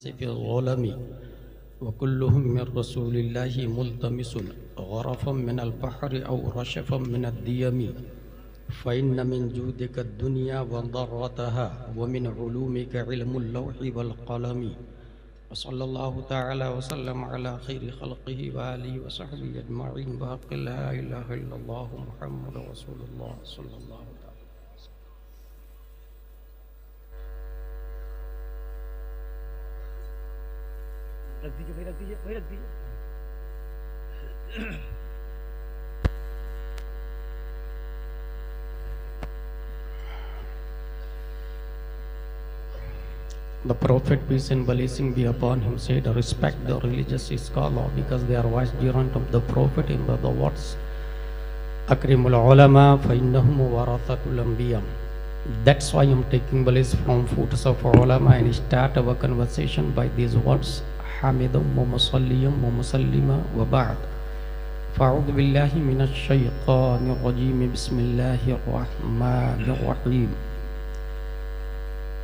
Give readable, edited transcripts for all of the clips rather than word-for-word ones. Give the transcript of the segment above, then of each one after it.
Fill वकुल्लुहुम मिन रसूलिल्लाहि मुल्तमिसुन गरफ़म मिनल बहरि औ रशफ़म मिनद दियमी फ़इन्न मिन जूदिका दुनिया व दर्रतहा व मिन उलूमिका इल्मुल लौहि वल क़लमी सल्लल्लाहु तआला व सल्लम अला खैरि खल्क़िहि व आलिहि व सहबिहि अजमईन व हक़्क़ि ला इलाहा इल्लल्लाह मुहम्मदुर रसूलुल्लाह सल्लल्लाहु अलैहि रख दीजिए भाई, रख दीजिए भाई, रख दीजिए। The Prophet, peace and blessing be upon him, said, respect the religious scholar because they are vicegerent of the Prophet. In the words, Akrimul ulama fa innahum warathatul anbiya. That's why I'm taking place from foots of ulama and start our conversation by these words. Hamidum wa musalliyum wa musallima wa ba'd. Fa'udhu billahi minash shaytanir rajim. Bismillahir rahmanir rahim.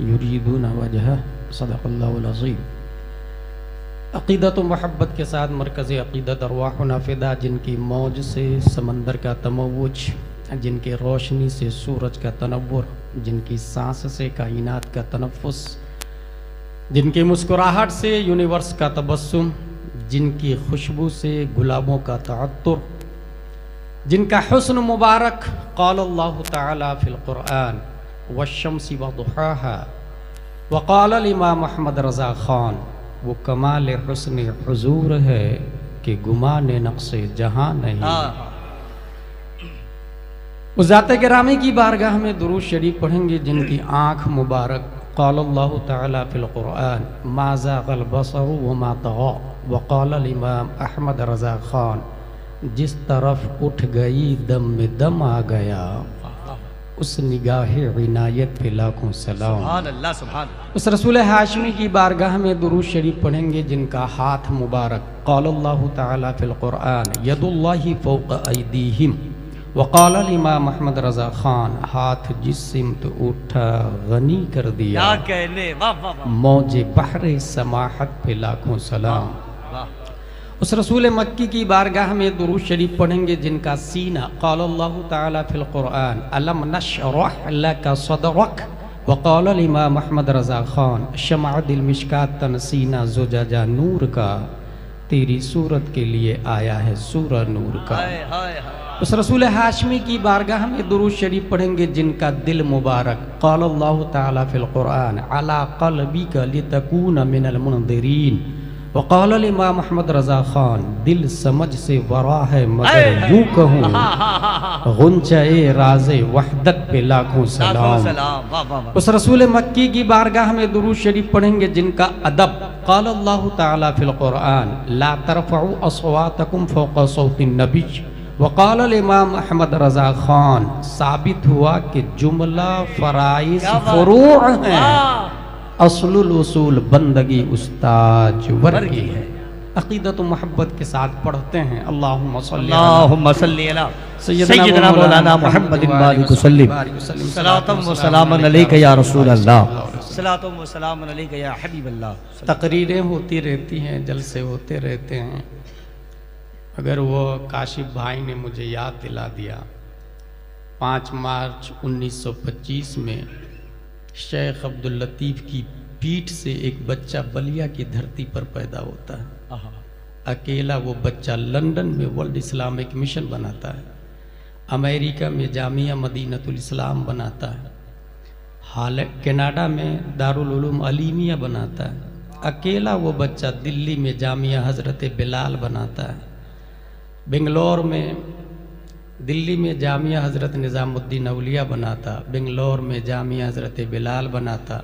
युरीदून वजह सदक़ल्लाहुल अज़ीम। अक़ीदत व मोहब्बत के साथ मरकज़ अक़ीदत अरवाहुना फ़िदा, जिनकी मौज से समंदर का तमव्वुज, जिनके रोशनी से सूरज का तनव्वुर, जिनकी सांस से कायनात का तनफ़्फ़ुस, जिनकी मुस्कुराहट से यूनिवर्स का तबस्सुम, जिनकी खुशबू से गुलाबों का तअत्तुर, जिनका हुस्न मुबारक क़ाल अल्लाहु तआला फ़िल क़ुरआन वश्शम्सि वदुहाहा वक़ाल इमाम अहमद रज़ा ख़ान, वो कमाल हुस्न हुज़ूर है कि गुमान नक़्शे जहाँ नहीं। उस ज़ात गिरामी की बारगाह में दुरूद शरीफ पढ़ेंगे जिनकी आँख मुबारक क़ाल अल्लाहु तआला फ़िल क़ुरआन मा ज़ाग़ल बसरु व मा तग़ा वक़ाल इमाम अहमद रज़ा ख़ान, जिस तरफ उठ गई दम में दम आ गया, उस निगाहे इनायत पे लाखों सलाम। सुभान अल्लाह, सुभान अल्लाह। उस रसूल हाशमी की बारगाह में दुरूद शरीफ पढ़ेंगे जिनका हाथ मुबारक क़ाल अल्लाहु तआला फ़िल क़ुरआन यदुल्लाहि फ़ौक़ अयदीहिम वक़ाल इमाम अहमद रज़ा ख़ान, हाथ जिस सिमत उठा गनी कर दिया, क्या कहने, वाह वाह वाह। मौजे बहरे समाहत पे लाखों सलाम। उस रसूल मक्की की बारगाह में दुरूद शरीफ पढ़ेंगे जिनका सीना क़ाल अल्लाहु तआला फ़िल क़ुरआन अलम नशरह लका सदरक वक़ाल इमाम अहमद रज़ा ख़ान शमअ दिल मिशकात तन सीना ज़ुजाजा नूर का, तेरी सूरत के लिए आया है सूरह नूर का। उस रसूल हाशमी की बारगाह में दुरूद शरीफ पढ़ेंगे जिनका दिल मुबारक क़ाल अल्लाहु तआला फ़िल क़ुरआन अला क़ल्बिका लितकून मिनल मुनज़िरीन वक़ाल इमाम अहमद रज़ा ख़ान, दिल समझ से वरा है मगर यूँ कहूँ गुंचा-ए राज़े वहदत पे लाखों सलाम। उस रसूल मक्की की बारगाह में दुरूद शरीफ पढ़ेंगे जिनका अदब क़ाल अल्लाहु तआला फ़िल क़ुरआन ला तरफ़उ अस्वातकुम फ़ौक़ सौतिन नबी वक़ाल इमाम अहमद रज़ा ख़ान, साबित हुआ कि जुमला फ़राइज़ फ़ुरूअ हैं, असलुल उसूल बंदगी उस्ताज वर्गी है। अक़ीदत व मोहब्बत के साथ पढ़ते हैं अल्लाहुम्मा सल्ली अला सय्यदना मौलाना मुहम्मदिन बारिक वसल्लिम सलातम व सलामन अलैका या रसूल अल्लाह, सलातम व सलामन अलैका या हबीब अल्लाह। तकरीरें होती रहती हैं, जलसे होते रहते हैं, अगर वो काशिफ भाई ने मुझे याद दिला दिया 5 मार्च 1925 में शेख अब्दुल लतीफ़ की पीठ से एक बच्चा बलिया की धरती पर पैदा होता है। अकेला वो बच्चा लंदन में वर्ल्ड इस्लामिक मिशन बनाता है, अमेरिका में जामिया मदीनतुल इस्लाम बनाता है, कनाडा में दारुल उलूम अलीमिया बनाता है, अकेला वो बच्चा दिल्ली में जामिया हज़रत बिलाल बनाता है, बेंगलोर में दिल्ली में जामिया हज़रत निज़ामुद्दीन औलिया बनाता, बेंगलोर में जामिया हज़रत बिलाल बनाता,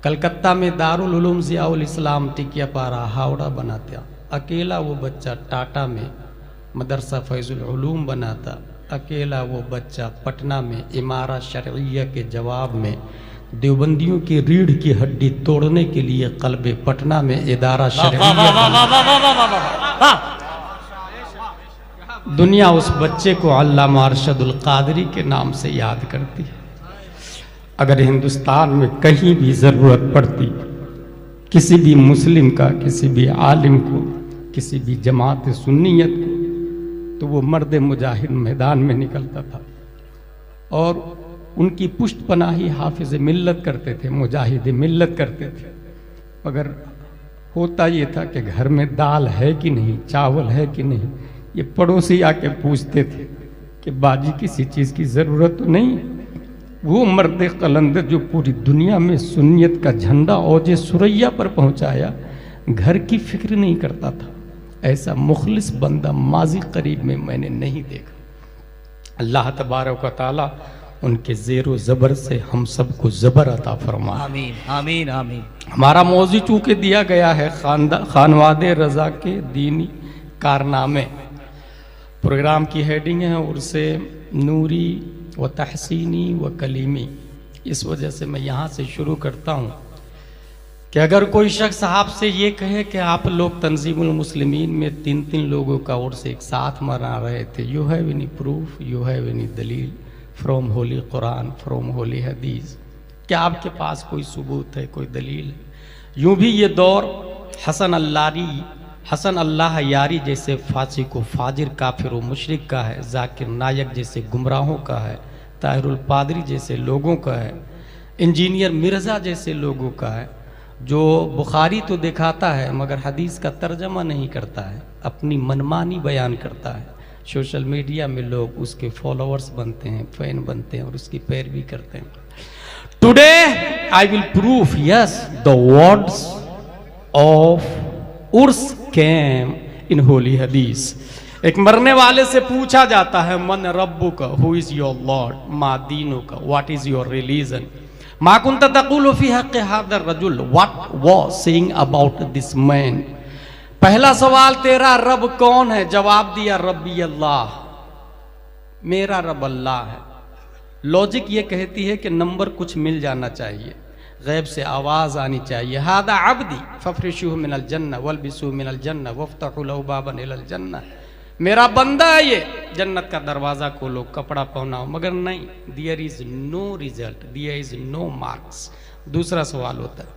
कलकत्ता में दारुल उलूम ज़ियाउल इस्लाम टिकिया पारा हावड़ा बनाता। अकेला वो बच्चा टाटा में मदरसा फैज़ुल उलूम बनाता, अकेला वो बच्चा पटना में इमारा शरइया के जवाब में देवबंदियों की रीढ़ की हड्डी तोड़ने के लिए क़ल्बे पटना में इदारा शरइया। दुनिया उस बच्चे को अल्लामा अरशदुल क़ादरी के नाम से याद करती है। अगर हिंदुस्तान में कहीं भी ज़रूरत पड़ती किसी भी मुस्लिम का, किसी भी आलिम को, किसी भी जमात सुन्नियत को, तो वो मर्द मुजाहिद मैदान में निकलता था और उनकी पुष्टपनाही हाफिज मिल्लत करते थे, मुजाहिद मिल्लत करते थे। मगर होता ये था कि घर में दाल है कि नहीं, चावल है कि नहीं, ये पड़ोसी आके पूछते थे कि बाजी किसी चीज़ की ज़रूरत तो नहीं। वो मर्द कलंदर जो पूरी दुनिया में सुन्नियत का झंडा औजे सुरैया पर पहुंचाया, घर की फिक्र नहीं करता था। ऐसा मुखलिस बंदा माजी करीब में मैंने नहीं देखा। अल्लाह तबारक व तआला उनके ज़ेरो ज़बर से हम सबको ज़बर अता फरमाए। आमीन आमीन आमीन। हमारा मौजू चूँकि दिया गया है खानवादे रज़ा के दीनी कारनामे, प्रोग्राम की हेडिंग है उर्से नूरी व तहसीनी व कलीमी। इस वजह से मैं यहाँ से शुरू करता हूँ कि अगर कोई शख्स आपसे ये कहे कि आप लोग तंजीमुल मुस्लिमीन में 3-3 लोगों का उर्स एक साथ मना रहे थे, you have any proof, you have any दलील फ्रॉम होली कुरान, फ्रॉम होली हदीस, क्या आपके पास कोई सबूत है, कोई दलील है? यूँ भी ये दौर हसन अल्लाह यारी जैसे फासिक व फाजिर काफिर व मुशरिक का है, जाकिर नायक जैसे गुमराहों का है, ताहिरुल पादरी जैसे लोगों का है, इंजीनियर मिर्ज़ा जैसे लोगों का है, जो बुखारी तो दिखाता है मगर हदीस का तर्जमा नहीं करता है, अपनी मनमानी बयान करता है। सोशल मीडिया में लोग उसके फॉलोअर्स बनते हैं, फैन बनते हैं और उसकी पैरवी करते हैं। Today I will prove yes the words of ours came in holy Hadith. एक मरने वाले से पूछा जाता है मन रब्बु का, हु इज योर लॉर्ड, मा दीनु का, व्हाट इज योर रिलीजन, मा कुंत तक़ूलु फी हक़्क़ि हाज़ा रजुल, what was saying about this man. पहला सवाल तेरा रब कौन है? जवाब दिया रब्बी अल्लाह, मेरा रब अल्लाह है। लॉजिक ये कहती है कि नंबर कुछ मिल जाना चाहिए, गैब से आवाज़ आनी चाहिए, हादा अब्दी फफ्रिशुहु मिनल जन्नह वल्बिसुहु मिनल जन्नह वफ्तहु लहु बाबन इलल जन्नह। मेरा बंदा है ये, जन्नत का दरवाज़ा खोलो, कपड़ा पहनाओ। मगर नहीं, there is no result, there is no marks. दूसरा सवाल होता है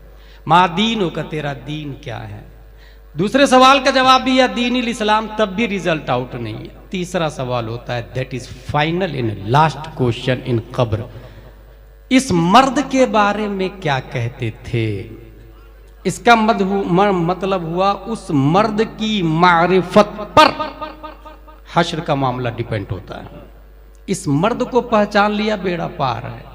मा दीनो का, तेरा दीन क्या है? दूसरे सवाल का जवाब भी या दीनिल इस्लाम, तब भी रिजल्ट आउट नहीं है। तीसरा सवाल होता है that is final in last question in कब्र, इस मर्द के बारे में क्या कहते थे? इसका मतलब हुआ उस मर्द की मारिफत पर हश्र का मामला डिपेंड होता है। इस मर्द को पहचान लिया, बेड़ा पार है।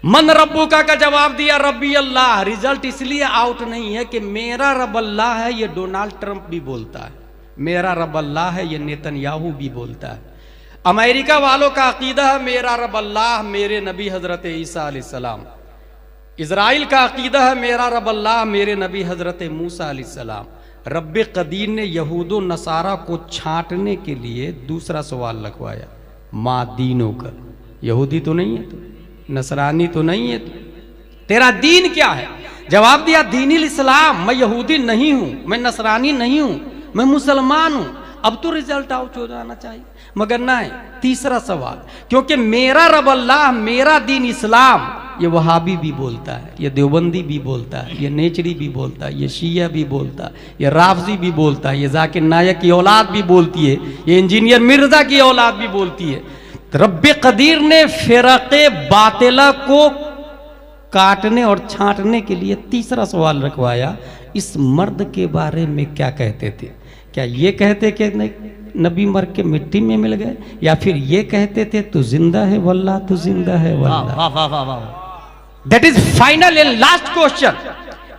मन रब्बुका का जवाब दिया रब्बी अल्लाह। रिजल्ट इसलिए आउट नहीं है कि मेरा रब अल्लाह है, ये डोनाल्ड ट्रंप भी बोलता है, मेरा रब अल्लाह है, ये नेतन्याहू भी बोलता है। अमेरिका वालों का अकीदा है मेरा रब अल्लाह, मेरे नबी हजरत ईसा अलैहिस्सलाम। इजराइल का अकीदा है मेरा रब अल्लाह, मेरे नबी हजरत मूसा अलैहिस्सलाम। रब्बे कदीर ने यहूदो नसारा को छांटने के लिए दूसरा सवाल लगवाया, मा दीनों का, यहूदी तो नहीं है तो, नसरानी तो नहीं है तो, तेरा दीन क्या है? जवाब दिया दीनिल इस्लाम, मैं यहूदी नहीं हूं, मैं नसरानी नहीं हूं, मैं मुसलमान हूं। अब तो रिजल्ट आउट हो जाना चाहिए, मगर नहीं। तीसरा सवाल, क्योंकि मेरा रब अल्लाह, मेरा दीन इस्लाम, ये वहाबी भी बोलता है, ये देवबंदी भी बोलता है, ये नेचरी भी बोलता है, ये शिया भी बोलता है, ये राफजी भी बोलता है, ये जाकिर नायक की औलाद भी बोलती है, ये इंजीनियर मिर्जा की औलाद भी बोलती है। रब्बे कदीर ने फिरक़े बातिला को काटने और छांटने के लिए तीसरा सवाल रखवाया, इस मर्द के बारे में क्या कहते थे? क्या ये कहते कि नबी मर के मिट्टी में मिल गए, या फिर ये कहते थे तू जिंदा है वल्लाह, तू जिंदा है वल्लाह? That is final and last question.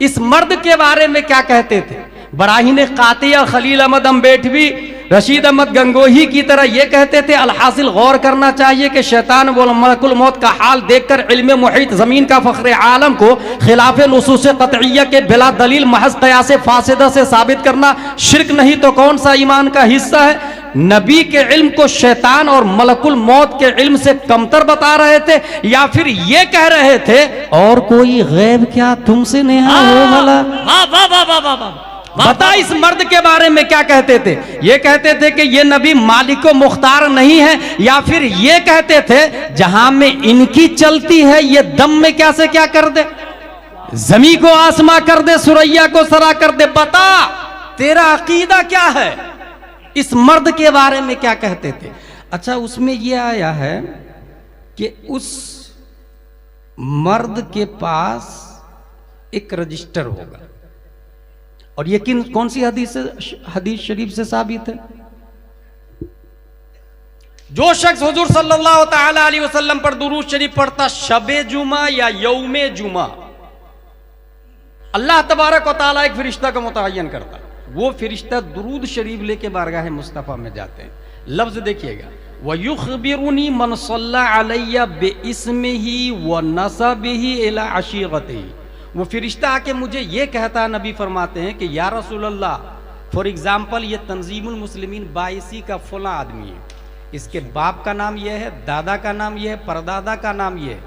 इस मर्द के बारे में क्या कहते थे? बराहीन कातिया खलील अहमद अम्बेडवी, रशीद अहमद गंगोही की तरह ये कहते थे। अलहासिल गौर करना चाहिए कि शैतान व मलकुल मौत का हाल देखकर इल्म मुहीत ज़मीन का फ़ख्र आलम को खिलाफ नुसूस क़तइय्या के बिला दलील महज़ क़यास फासिदा से साबित करना शिर्क नहीं तो कौन सा ईमान का हिस्सा है? नबी के इल्म को शैतान और मलकुल मौत के इल्म से कमतर बता रहे थे, या फिर ये कह रहे थे और कोई गैब क्या तुमसे नेहा हो भला? बता इस मर्द के बारे में क्या कहते थे? ये कहते थे कि ये नबी मालिक व मुख्तार नहीं है, या फिर ये कहते थे जहां में इनकी चलती है ये दम में क्या से क्या कर दे, जमी को आसमां कर दे, सुरैया को सरा कर दे। बता तेरा अकीदा क्या है, इस मर्द के बारे में क्या कहते थे? अच्छा, उसमें यह आया है कि उस मर्द के पास एक रजिस्टर होगा, और ये कौन सी हदीस शरीफ से साबित है? जो शख्स हुजूर सल्लल्लाहु तआला अलैहि वसल्लम पर दुरूद शरीफ पढ़ता शबे जुमा या यौमे जुमा, अल्लाह तबारक व तआला एक फरिश्ता का मुतय्यन करता, वो फरिश्ता दुरूद शरीफ लेके बारगाह मुस्तफ़ा में जाते हैं। लफ्ज देखिएगा, वयुखबिरुनी मन सल्ला अलैया बिइस्मिही व नसबिही इला अशीरतिही। वो फरिश्ता आके मुझे ये कहता, नबी फरमाते हैं कि या रसूल अल्लाह, फॉर एग्जाम्पल ये तंजीमुल मुस्लिमीन 82 का फला आदमी है, इसके बाप का नाम यह है, दादा का नाम यह है, परदादा का नाम यह है,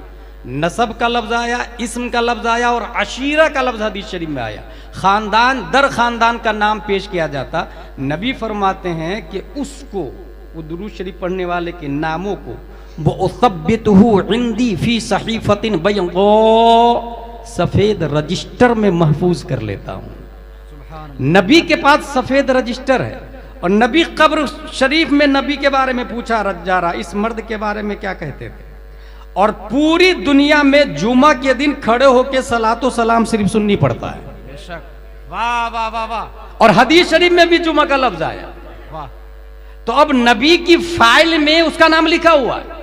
नसब का लफ्ज आया, इस्म का लफ्ज आया और अशीरा का लफ्ज हदीस शरीफ में आया, खानदान दर खानदान का नाम पेश किया जाता। नबी फरमाते हैं कि उसको, वो दुरूद शरीफ पढ़ने वाले के नामों को, वो उसब्बितहु इंदी फी सहीफतिन बैदा, सफेद रजिस्टर में महफूज कर लेता हूं। नबी के पास सफेद रजिस्टर है, और नबी कब्र शरीफ में नबी के बारे में पूछा जा रहा, इस मर्द के बारे में क्या कहते थे, और पूरी दुनिया में जुमा के दिन खड़े होकर सलातो सलाम सिर्फ सुन्नी पड़ता है। वाह वाह वाह वाह। और हदीस शरीफ में भी जुमा का लफ्ज आया। वाह। तो अब नबी की फाइल में उसका नाम लिखा हुआ है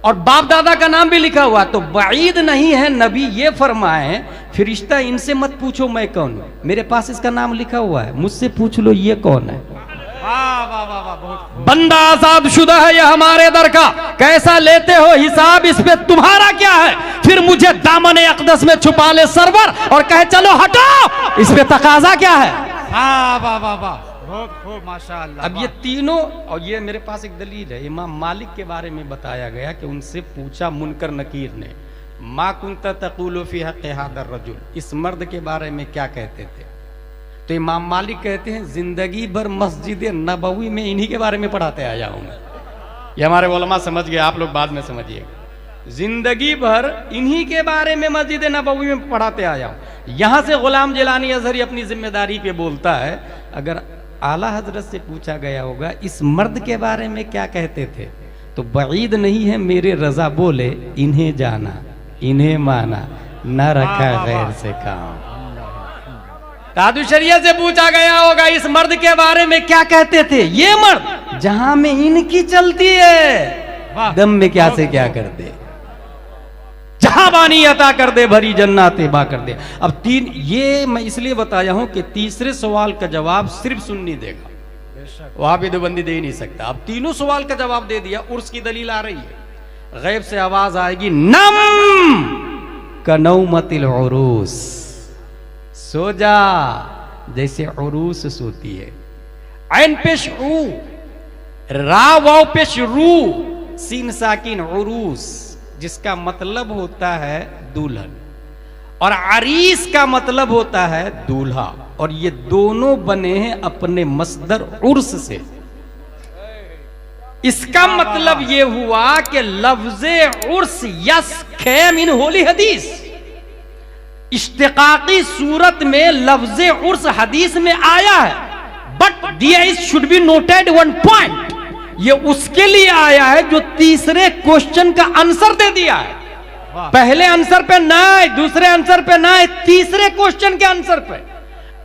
और बाप दादा का नाम भी लिखा हुआ, तो बाईद नहीं है नबी ये फरमाए, फरिश्ता इनसे मत पूछो मैं कौन हूं, मेरे पास इसका नाम लिखा हुआ है, मुझसे पूछ लो ये कौन है। वाह वाह वाह वाह, बहुत। बंदा आजाद शुदा है यह हमारे दर का, कैसा लेते हो हिसाब इस पे तुम्हारा क्या है, फिर मुझे दामन अक़दस में छुपा ले सरवर और कहे चलो हटो, इस पे तकाजा क्या है। वाह वाह वाह वाह, बहुत खूब माशाअल्लाह। अब ये तीनों, और ये मेरे पास एक दलील है, इमाम मालिक के बारे में बताया गया कि उनसे पूछा मुनकर नकीर ने, मा कुंता तक़ूलु फी हक़्क़ि हाज़ा रजुल, इस मर्द के बारे में क्या कहते थे? तो इमाम मालिक कहते हैं जिंदगी भर मस्जिद नबवी में इन्हीं के बारे में पढ़ाते आया हूं मैं। ये हमारे उलमा समझ गए, आप लोग बाद में समझिएगा। जिंदगी भर इन्हीं के बारे में मस्जिद नबवी में पढ़ाते आया हूं। यहां से गुलाम जिलानी अज़हरी अपनी जिम्मेदारी पे बोलता है, अगर आला हजरत से पूछा गया होगा इस मर्द के बारे में क्या कहते थे, तो बईद नहीं है मेरे रजा बोले इन्हें जाना इन्हें माना, न रखा गैर से काम। कादुशरिया से पूछा गया होगा इस मर्द के बारे में क्या कहते थे, ये मर्द जहां में इनकी चलती है दम में क्या से क्या कर दे, जहां बानी अता कर दे, भरी जन्नतें बा कर दे। अब तीन, ये मैं इसलिए बताया हूं कि तीसरे सवाल का जवाब सिर्फ सुन्नी देगा, वहां भी देवबंदी दे ही नहीं सकता। अब तीनों सवाल का जवाब दे दिया, उर्स की दलील आ रही है, गैब से आवाज आएगी नम कनौमतिल उरूस, सो जा जैसे उरूस सोती है। ऐन पेश ऊ, रा वाव पेश रू, सीन साकिन उरूस, जिसका मतलब होता है दुल्हन, और अरीस का मतलब होता है दूल्हा, और ये दोनों बने हैं अपने मस्दर उर्स से। इसका मतलब ये हुआ कि लफ्ज़े उर्स यस खेम इन होली हदीस, इश्तिकाकी सूरत में लफ्ज़े उर्स हदीस में आया है, but there should be noted one point, ये उसके लिए आया है जो तीसरे क्वेश्चन का आंसर दे दिया है। पहले आंसर पे ना, दूसरे आंसर पे ना, तीसरे क्वेश्चन के आंसर पे।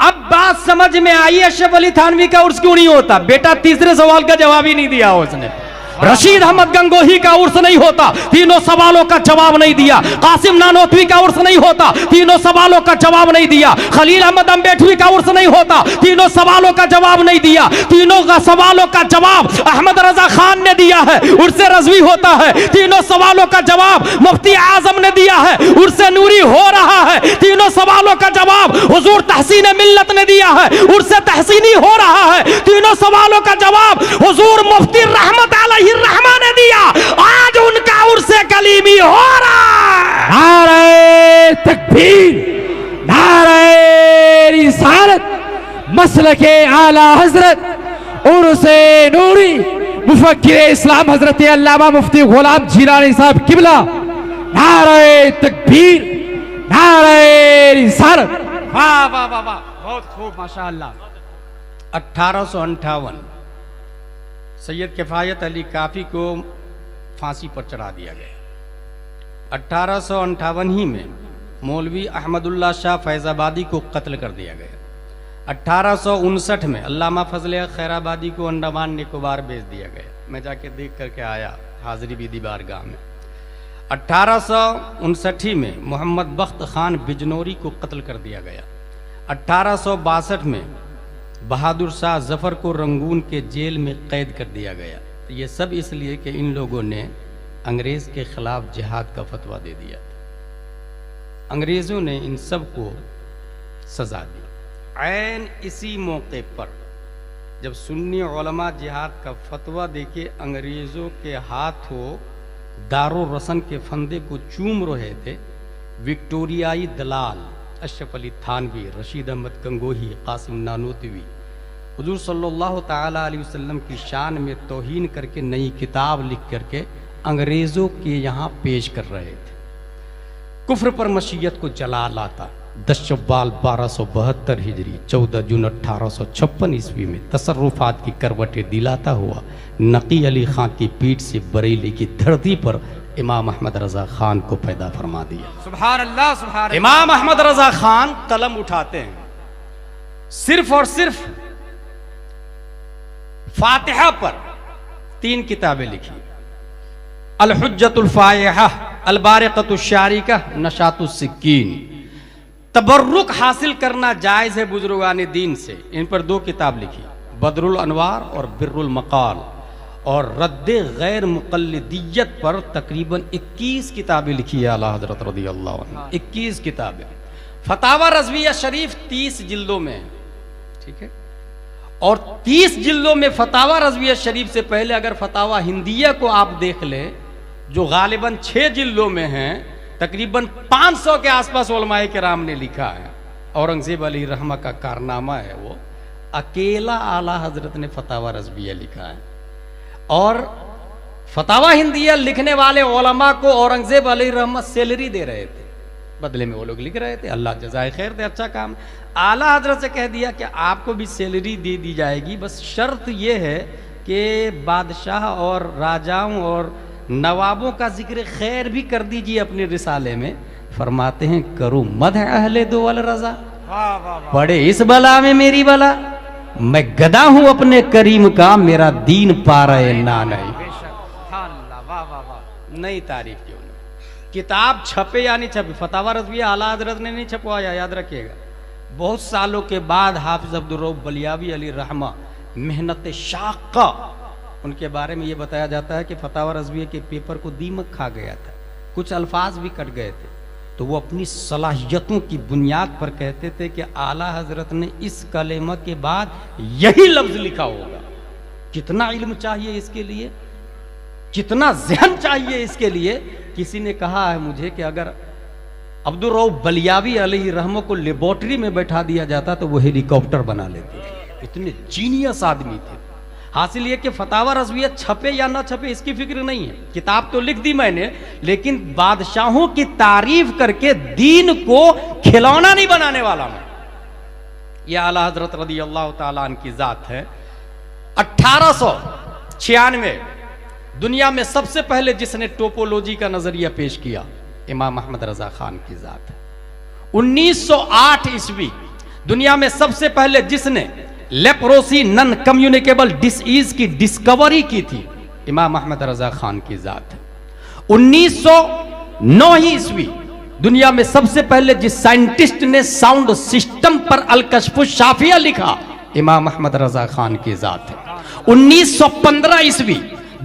अब बात समझ में आई, अशरफ अली थानवी का उर्स क्यों नहीं होता? बेटा तीसरे सवाल का जवाब ही नहीं दिया उसने। रशीद अहमद गंगोही का उर्स नहीं होता, तीनों सवालों का जवाब नहीं दिया। कासिम नानोतवी का उर्स नहीं होता, तीनों सवालों का जवाब नहीं दिया। खलील अहमद अम्बेडवी का उर्स नहीं होता, तीनों सवालों का जवाब नहीं दिया। तीनों का सवालों का जवाब अहमद रजा खान ने दिया है, उर्स रजवी होता है। तीनों सवालों का जवाब मुफ्ती आजम ने दिया है, उर्स नूरी हो रहा है। तीनों सवालों का जवाब हुजूर तहसीन मिल्लत ने दिया है, उर्स तहसीनी हो रहा है। तीनों सवालों का जवाब हुजूर मुफ्ती रहमत अलैहि रहमान ने दिया, आज उनका उर्से कलीमी हो रहा है। नारे तकबीर, नारे रिसालत, मसलके आला हजरत उर्से नूरी मुफक्किर इस्लाम हजरत अल्लामा मुफ्ती गुलाम जिलानी साहब किबला, नारे तकबीर, नारे रिसालत। वाह वाह वाह वाह, बहुत खूब माशाअल्लाह। 1858 सैयद किफायत अली काफ़ी को फांसी पर चढ़ा दिया गया। 1858 ही में मौलवी अहमदुल्ला शाह फैज़ाबादी को कत्ल कर दिया गया। 1859 में अल्लामा फजल खैराबादी को अंडमान निकोबार भेज दिया गया। मैं जाके देख करके आया हाज़री बीदी बारगाह में। 1859 में मोहम्मद बख्त खान बिजनौरी को कत्ल कर दिया गया। 1862 में बहादुर शाह जफ़र को रंगून के जेल में कैद कर दिया गया। ये सब इसलिए कि इन लोगों ने अंग्रेज़ के ख़िलाफ़ जिहाद का फतवा दे दिया था। अंग्रेज़ों ने इन सब को सज़ा दी। ऐन इसी मौके पर जब सुन्नी उलमा जिहाद का फतवा देके अंग्रेज़ों के हाथों दारो रसन के फंदे को चूम रहे थे, विक्टोरियाई दलाल अशरफ अली थानवी, रशीद अहमद गंगोही, कासिम नानोतवी हुजूर सल्लल्लाहु ताला अलैहि वसल्लम की शान में तौहीन करके नई किताब लिख करके अंग्रेज़ों के यहाँ पेश कर रहे थे। कुफ्र पर मशीयत को जला लाता 10 शव्वाल 1272 हिजरी 14 जून 1856 ईस्वी में तसर्रुफात की करवटें दिलाता हुआ नकी अली खां की पीठ से बरेली की धरती पर इमाम अहमद रजा खान को पैदा फरमा दिया। सुभान अल्लाह, सुभान अल्लाह। इमाम अहमद रजा खान कलम उठाते हैं, सिर्फ और सिर्फ फातिहा पर 3 किताबें लिखी, अल हुज्जतुल फायहा, अल बारिक़तुश शारिका, नशातुस सिक्कीन। तबर्रुक हासिल करना जायज़ है बुजुर्गान दीन से, इन पर 2 किताब लिखी, बदरुल अनवार और बिर्रुल मकाल। और रद्दे गैर मुक़ल्लिदियत पर तकरीबन 21 किताबें लिखी है आला हज़रत रज़ियल्लाहु अन्हु, 21 किताबें। फतावा रज़विया शरीफ 30 जिल्दों में है, ठीक है। और 30 जिल्दों में फतावा रज़विया शरीफ से पहले अगर फतावा हिंदिया को आप देख लें, जो गालिबन 6 जिल्दों में हैं, तकरीबन 500 के आसपास उलमाए किराम ने लिखा है। औरंगज़ेब अली रहमा का कारनामा है, वो अकेला आला हज़रत ने फतावा रज़विया लिखा है। और फतावा हिंदिया लिखने वाले उलमा को औरंगज़ेब अली रहमत सैलरी दे रहे थे, बदले में वो लोग लिख रहे थे, अल्लाह जज़ाए खैर दे, अच्छा काम। आला हज़रत से कह दिया कि आपको भी सैलरी दे दी जाएगी, बस शर्त ये है कि बादशाह और राजाओं और नवाबों का जिक्र खैर भी कर दीजिए अपने रिसाले में। फरमाते हैं करूँ मदह अहले दो वल रजा, पड़े इस बला में मेरी बला, मैं गदा हूं अपने करीम का, मेरा दीन पा रहे ना नहीं। नई तारीफ क्यों नहीं? किताब छपे या नहीं छपे, फतावा रज़विया आला हज़रत ने नहीं छपवाया, याद रखिएगा। बहुत सालों के बाद हाफिज अब्दुर रऊफ बलियावी अली रहमा मेहनत शाक़ा, उनके बारे में ये बताया जाता है कि फतावा रज़विया के पेपर को दीमक खा गया था, कुछ अल्फाज भी कट गए थे, तो वो अपनी सलाहियतों की बुनियाद पर कहते थे कि आला हज़रत ने इस कलेमा के बाद यही लफ्ज़ लिखा होगा। कितना इल्म चाहिए इसके लिए, कितना ज़हन चाहिए इसके लिए। किसी ने कहा है मुझे कि अगर अब्दुर रऊफ बलियावी अलैहि रहमा को लेबोरेटरी में बैठा दिया जाता तो वो हेलीकॉप्टर बना लेते, इतने जीनियस आदमी थे। हासिल ये कि फतावा रज़विया छपे या ना छपे इसकी फिक्र नहीं है, किताब तो लिख दी मैंने, लेकिन बादशाहों की तारीफ करके दीन को खिलौना नहीं बनाने वाला मैं। यह आला हज़रत रज़ियल्लाहु ताला अन्हु की ज़ात है। 1896 दुनिया में सबसे पहले जिसने टोपोलॉजी का नजरिया पेश किया इमाम अहमद रजा खान की ज़ात है। 1908 ईस्वी दुनिया में सबसे पहले जिसने लेप्रोसी नन कम्युनिकेबल डिसीज की डिस्कवरी की थी इमाम अहमद रजा खान की ज़ात है। 1909 ईस्वी दुनिया में सबसे पहले जिस साइंटिस्ट ने साउंड सिस्टम पर अल-कश्फुश शाफिया लिखा इमाम अहमद रजा खान की ज़ात है। 1915 ईस्वी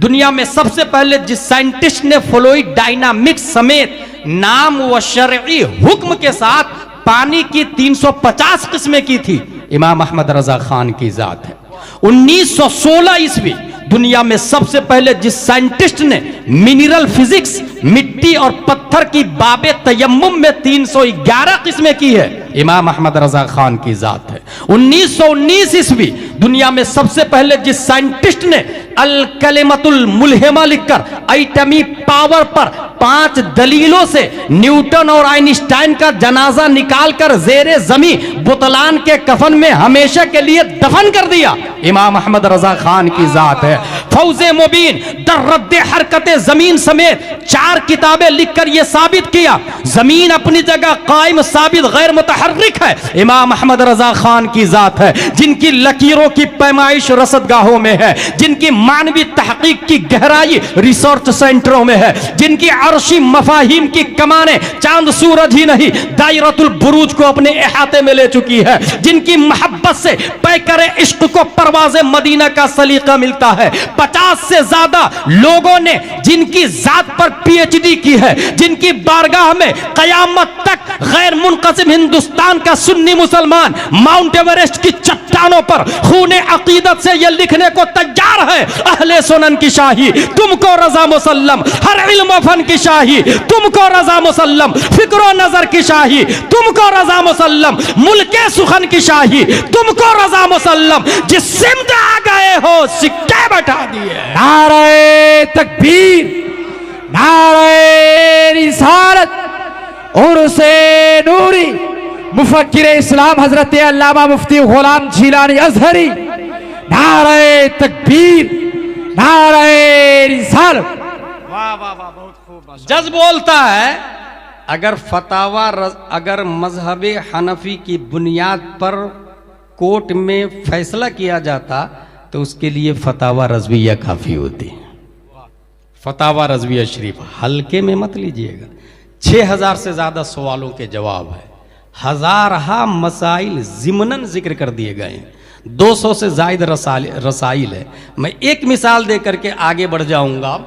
दुनिया में सबसे पहले जिस साइंटिस्ट ने फ्लूइड डायनामिक्स समेत नाम व शरई हुक्म के साथ पानी की 350 किस्में की थी इमाम अहमद रजा खान की ज़ात है। 1916 ईस्वी दुनिया में सबसे पहले जिस साइंटिस्ट ने मिनरल फिजिक्स मिट्टी और पत्थर की बाबे तयम्मुम में 311 किस्में की है इमाम अहमद रजा खान की ज़ात है। 1919 ईस्वी दुनिया में सबसे पहले जिस साइंटिस्ट ने अल कलिमतुल मुल्हिमा लिखकर एटमी पावर पर 5 दलीलों से न्यूटन और आइंस्टाइन का जनाजा निकालकर जेरे जमी बुतलान के कफन में हमेशा के लिए दफन कर दिया, इमाम अहमद रजा खान की जात है। फौजे मुबीन दर्रद्दे हरकत जमीन समेत 4 किताबें लिखकर यह साबित किया जमीन अपनी जगह कायम साबित गैर मुतहर्रिक है, इमाम अहमद रजा खान की जात है। जिनकी लकीरों की पैमाइश रसदगाहों में है, जिनकी मानवी तहकीक की गहराई रिसर्च सेंटरों में है, जिनकी अर्शी मफाहिम की कमाने चांद सूरज ही नहीं दायरतुल बुरूज को अपने इहाते में ले चुकी है, जिनकी मोहब्बत से पैकरे इश्क को परवाज़े मदीना का सलीका मिलता है। 50 से ज्यादा लोगों ने जिनकी जात पर पीएचडी की है, जिनकी बारगाह में कयामत तक गैर मुनक़सिम हिंदुस्तान का सुन्नी मुसलमान माउंट एवरेस्ट की चट्टानों पर खूने अकीदत से यह लिखने को तैयार है, अहले सुनन की शाही तुमको रजा मुसल्लम, हर इल्म फन की शाही तुमको रजा मुसल्लम, फिक्रो नजर की शाही तुमको रजा मुसल्लम, मुल्के सुखन की शाही तुमको रजा मुसल्लम, जिस सिमत आ गए हो सिक्के बैठा दिए। नारे तकबीर, नारे रिसालत, उर्से नूरी, मुफक्किर इस्लाम हजरत अल्लामा मुफ्ती गुलाम झीलानी अजहरी, नारे तकबीर, नारे रिसालत। वाह वाह वाह, बहुत खूब। जज बोलता है अगर मजहब हनफी की बुनियाद पर कोर्ट में फैसला किया जाता तो उसके लिए फतावा रज़विया काफी होती। फतावा रज़विया शरीफ हल्के में मत लीजिएगा, 6000 से ज्यादा सवालों के जवाब है, हजारहा मसाइल जिमनन जिक्र कर दिए गए हैं, 200 से ज्यादा रसाइल है। मैं एक मिसाल देकर के आगे बढ़ जाऊंगा।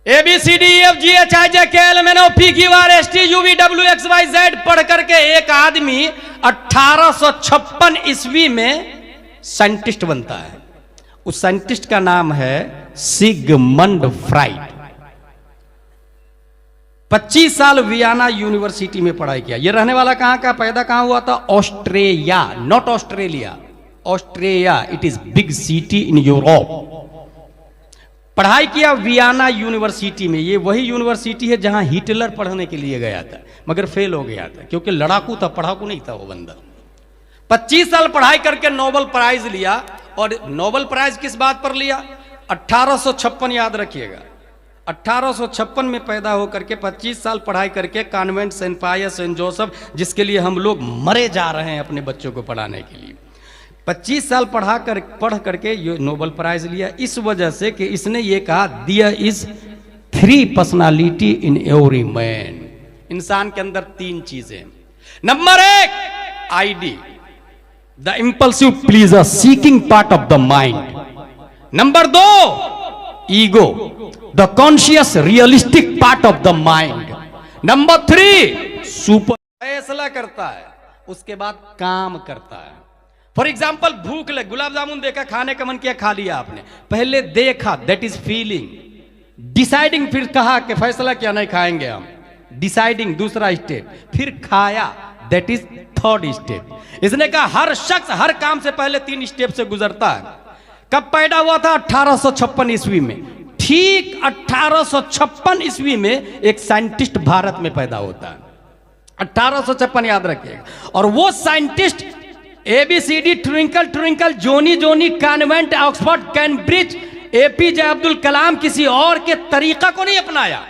ABCDEFGHIJKLMNOPQRSTUVWXYZ पढ़ करके एक आदमी 1856 ईस्वी में साइंटिस्ट बनता है। उस साइंटिस्ट का नाम है सिगमंड फ्राइड। 25 साल वियना यूनिवर्सिटी में पढ़ाई किया। यह रहने वाला कहां का, पैदा कहां हुआ था? Australia, not Australia, Australia. It is big city in Europe. पढ़ाई किया वियना यूनिवर्सिटी में। ये वही यूनिवर्सिटी है जहां हिटलर पढ़ने के लिए गया था मगर फेल हो गया था, क्योंकि लड़ाकू था, पढ़ाकू नहीं था वो बंदा। 25 साल पढ़ाई करके नोबेल प्राइज लिया। और नोबेल प्राइज किस बात पर लिया? 1856, याद रखिएगा। 1856 में पैदा होकर के 25 साल पढ़ाई करके कॉन्वेंट सेंट पायस सेंट जोसेफ, जिसके लिए हम लोग मरे जा रहे हैं अपने बच्चों को पढ़ाने के लिए, 25 साल पढ़ करके ये नोबेल प्राइज लिया। इस वजह से कि इसने ये कहा there is 3 personality in every man. इंसान के अंदर 3 चीजें। Number 1 id, the impulsive pleasure seeking part of the mind. Number 2 ego, the conscious realistic part of the mind. Number 3 super, फैसला करता है, उसके बाद काम करता है। फॉर एग्जाम्पल भूख लग, गुलाब जामुन देखा, खाने का मन किया, खा लिया आपने। पहले देखा, दैट इज फीलिंग। डिसाइडिंग, फिर कहा कि फैसला क्या, नहीं खाएंगे हम, डिसाइडिंग दूसरा स्टेप। फिर खाया, दैट इज थर्ड स्टेप। इसने कहा हर शख्स हर काम से पहले 3 स्टेप से गुजरता है। कब पैदा हुआ था? 1856 ईस्वी में। ठीक 1856 ईस्वी में एक साइंटिस्ट भारत में पैदा होता है। 1856 याद रखिएगा। और वो scientist ABCD twinkle twinkle, Johnny Johnny, convent, Oxford, Cambridge, APJ Abdul Kalam किसी और के तरीका को नहीं अपनाया।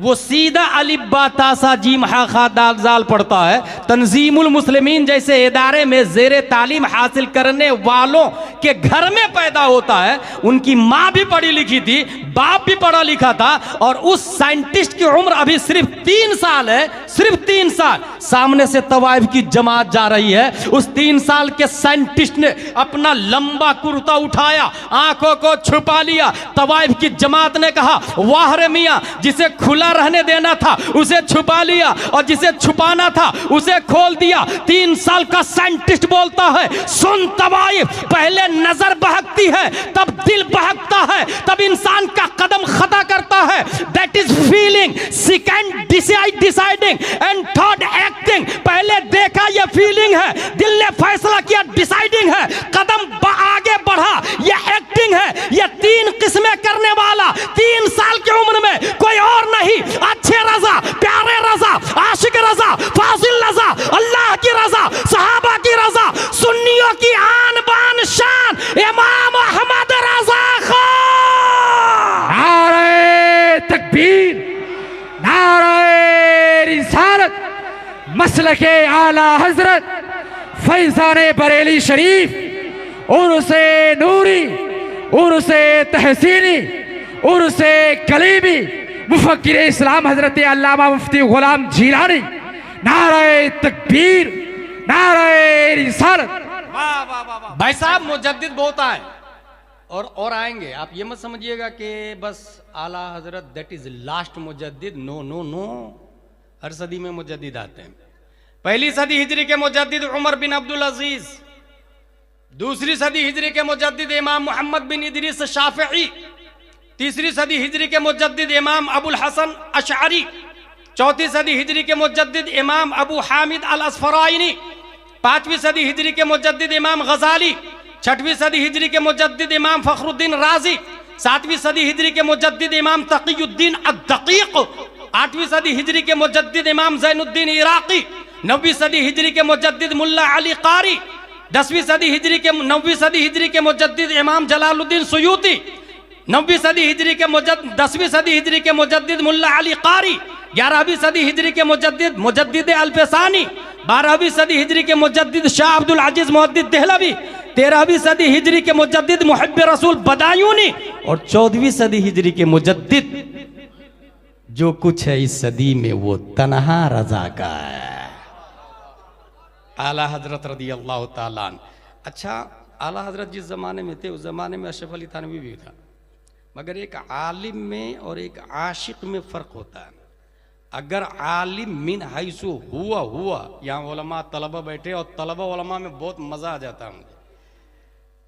वो सीधा अलिफ बा ता सा जीम हा खा दाल जाल पढ़ता है। तंजीमुल मुस्लिमीन जैसे इदारे में जेरे तालीम हासिल करने वालों के घर में पैदा होता है। उनकी माँ भी पढ़ी लिखी थी, बाप भी पढ़ा लिखा था। और उस साइंटिस्ट की उम्र अभी सिर्फ 3 साल है, सिर्फ 3 साल। सामने से तवाइफ की जमात जा रही है। उस 3 साल के साइंटिस्ट ने अपना लंबा कुर्ता उठाया, आंखों को छुपा लिया। तवाइफ की जमात ने कहा वाह रे मियां, जिसे खुला रहने देना था उसे छुपा लिया और जिसे छुपाना था उसे खोल दिया। 3 साल का साइंटिस्ट बोलता है सुन तवाइफ, पहले नजर बहकती है, तब दिल बहकता है, तब इंसान का कदम खता करता है। That is feeling, second deciding and third acting. पहले देखा, ये फीलिंग है, दिल ने फैसला किया, डिसाइडिंग है, कदम आगे बढ़ा, ये एक्टिंग है। ये 3 किस्में करने वाला 3 साल की उम्र में कोई और नहीं, अच्छे रजा, प्यारे रजा, आशिक रजा, फासिल रजा, अल्लाह की रजा, सहाबा की रजा, सुन्नियों की आन बान शान इमाम अहमद रजा खान। नारे तकबीर, नारे रिसालत, मसलके आला हजरत फैजाने बरेली शरीफ, उर्से नूरी, उर्से तहसीनी, उर्से कलीमी, मुफक्किर इस्लाम हजरत अल्लामा मुफ्ती गुलाम जिलानी। नारे तकबीर, नारे रिसालत। भाई साहब मुजद्दिद बहुत आए और आएंगे। आप ये मत समझिएगा कि बस Ala Hazrat that is last मुजद्दिद। नो नो नो, हर सदी में मुजद्दिद आते हैं। पहली सदी हिजरी के मुजद्दिद उमर बिन अब्दुल अजीज, दूसरी सदी हिजरी के मुजद्दिद इमाम मोहम्मद बिन इदरीस शाफिई, तीसरी सदी हिजरी के मुजद्दिद इमाम अबुल हसन अशअरी, चौथी सदी हिजरी के मुजद्दिद इमाम अबू हामिद अल असफराइनी, पांचवी सदी हिजरी के मुजद्दिद इमाम गजाली, छठवीं सदी हिजरी के मुजद्दिद इमाम फखरुद्दीन राजी, सातवीं सदी हिजरी के मुजद्दिद इमाम तकीयुद्दीन अद-दकीक, आठवीं सदी हिजरी के मुजद्दिद इमाम ज़ैनुद्दीन इराकी, नौवीं सदी हिजरी के मुजद्दिद मुल्ला अली कारी, 10वीं सदी हिजरी के 9वीं सदी हिजरी के मुजद्दिद इमाम जलालुद्दीन सुयूती, 9वीं सदी हिजरी के 10वीं सदी हिजरी के मुजद्दिद मुल्ला अली कारी, 11वीं सदी हिजरी के मुजद्दिद अल्फसानी, 12वीं सदी हिजरी के मुजद्दिद शाह अब्दुल अजीज मुहद्दिद देहलवी, 13वीं सदी हिजरी के मुजद्दिद मुहिब रसूल बदायूनी और 14वीं सदी हिजरी के मुजद्दिद जो कुछ है इस सदी में वो तन्हा रजा का है, आला हजरत रदी अल्लाह ताला अन्हु। अच्छा, आला हजरत जिस ज़माने में थे उस ज़माने में अशरफ अली थानवी भी था, मगर एक आलिम में और एक आशिक में फ़र्क होता है। अगर आलिम मिन हैसु हुआ, यहाँ उलमा तलबा बैठे और तलबा उलमा में बहुत मज़ा आ जाता है मुझे।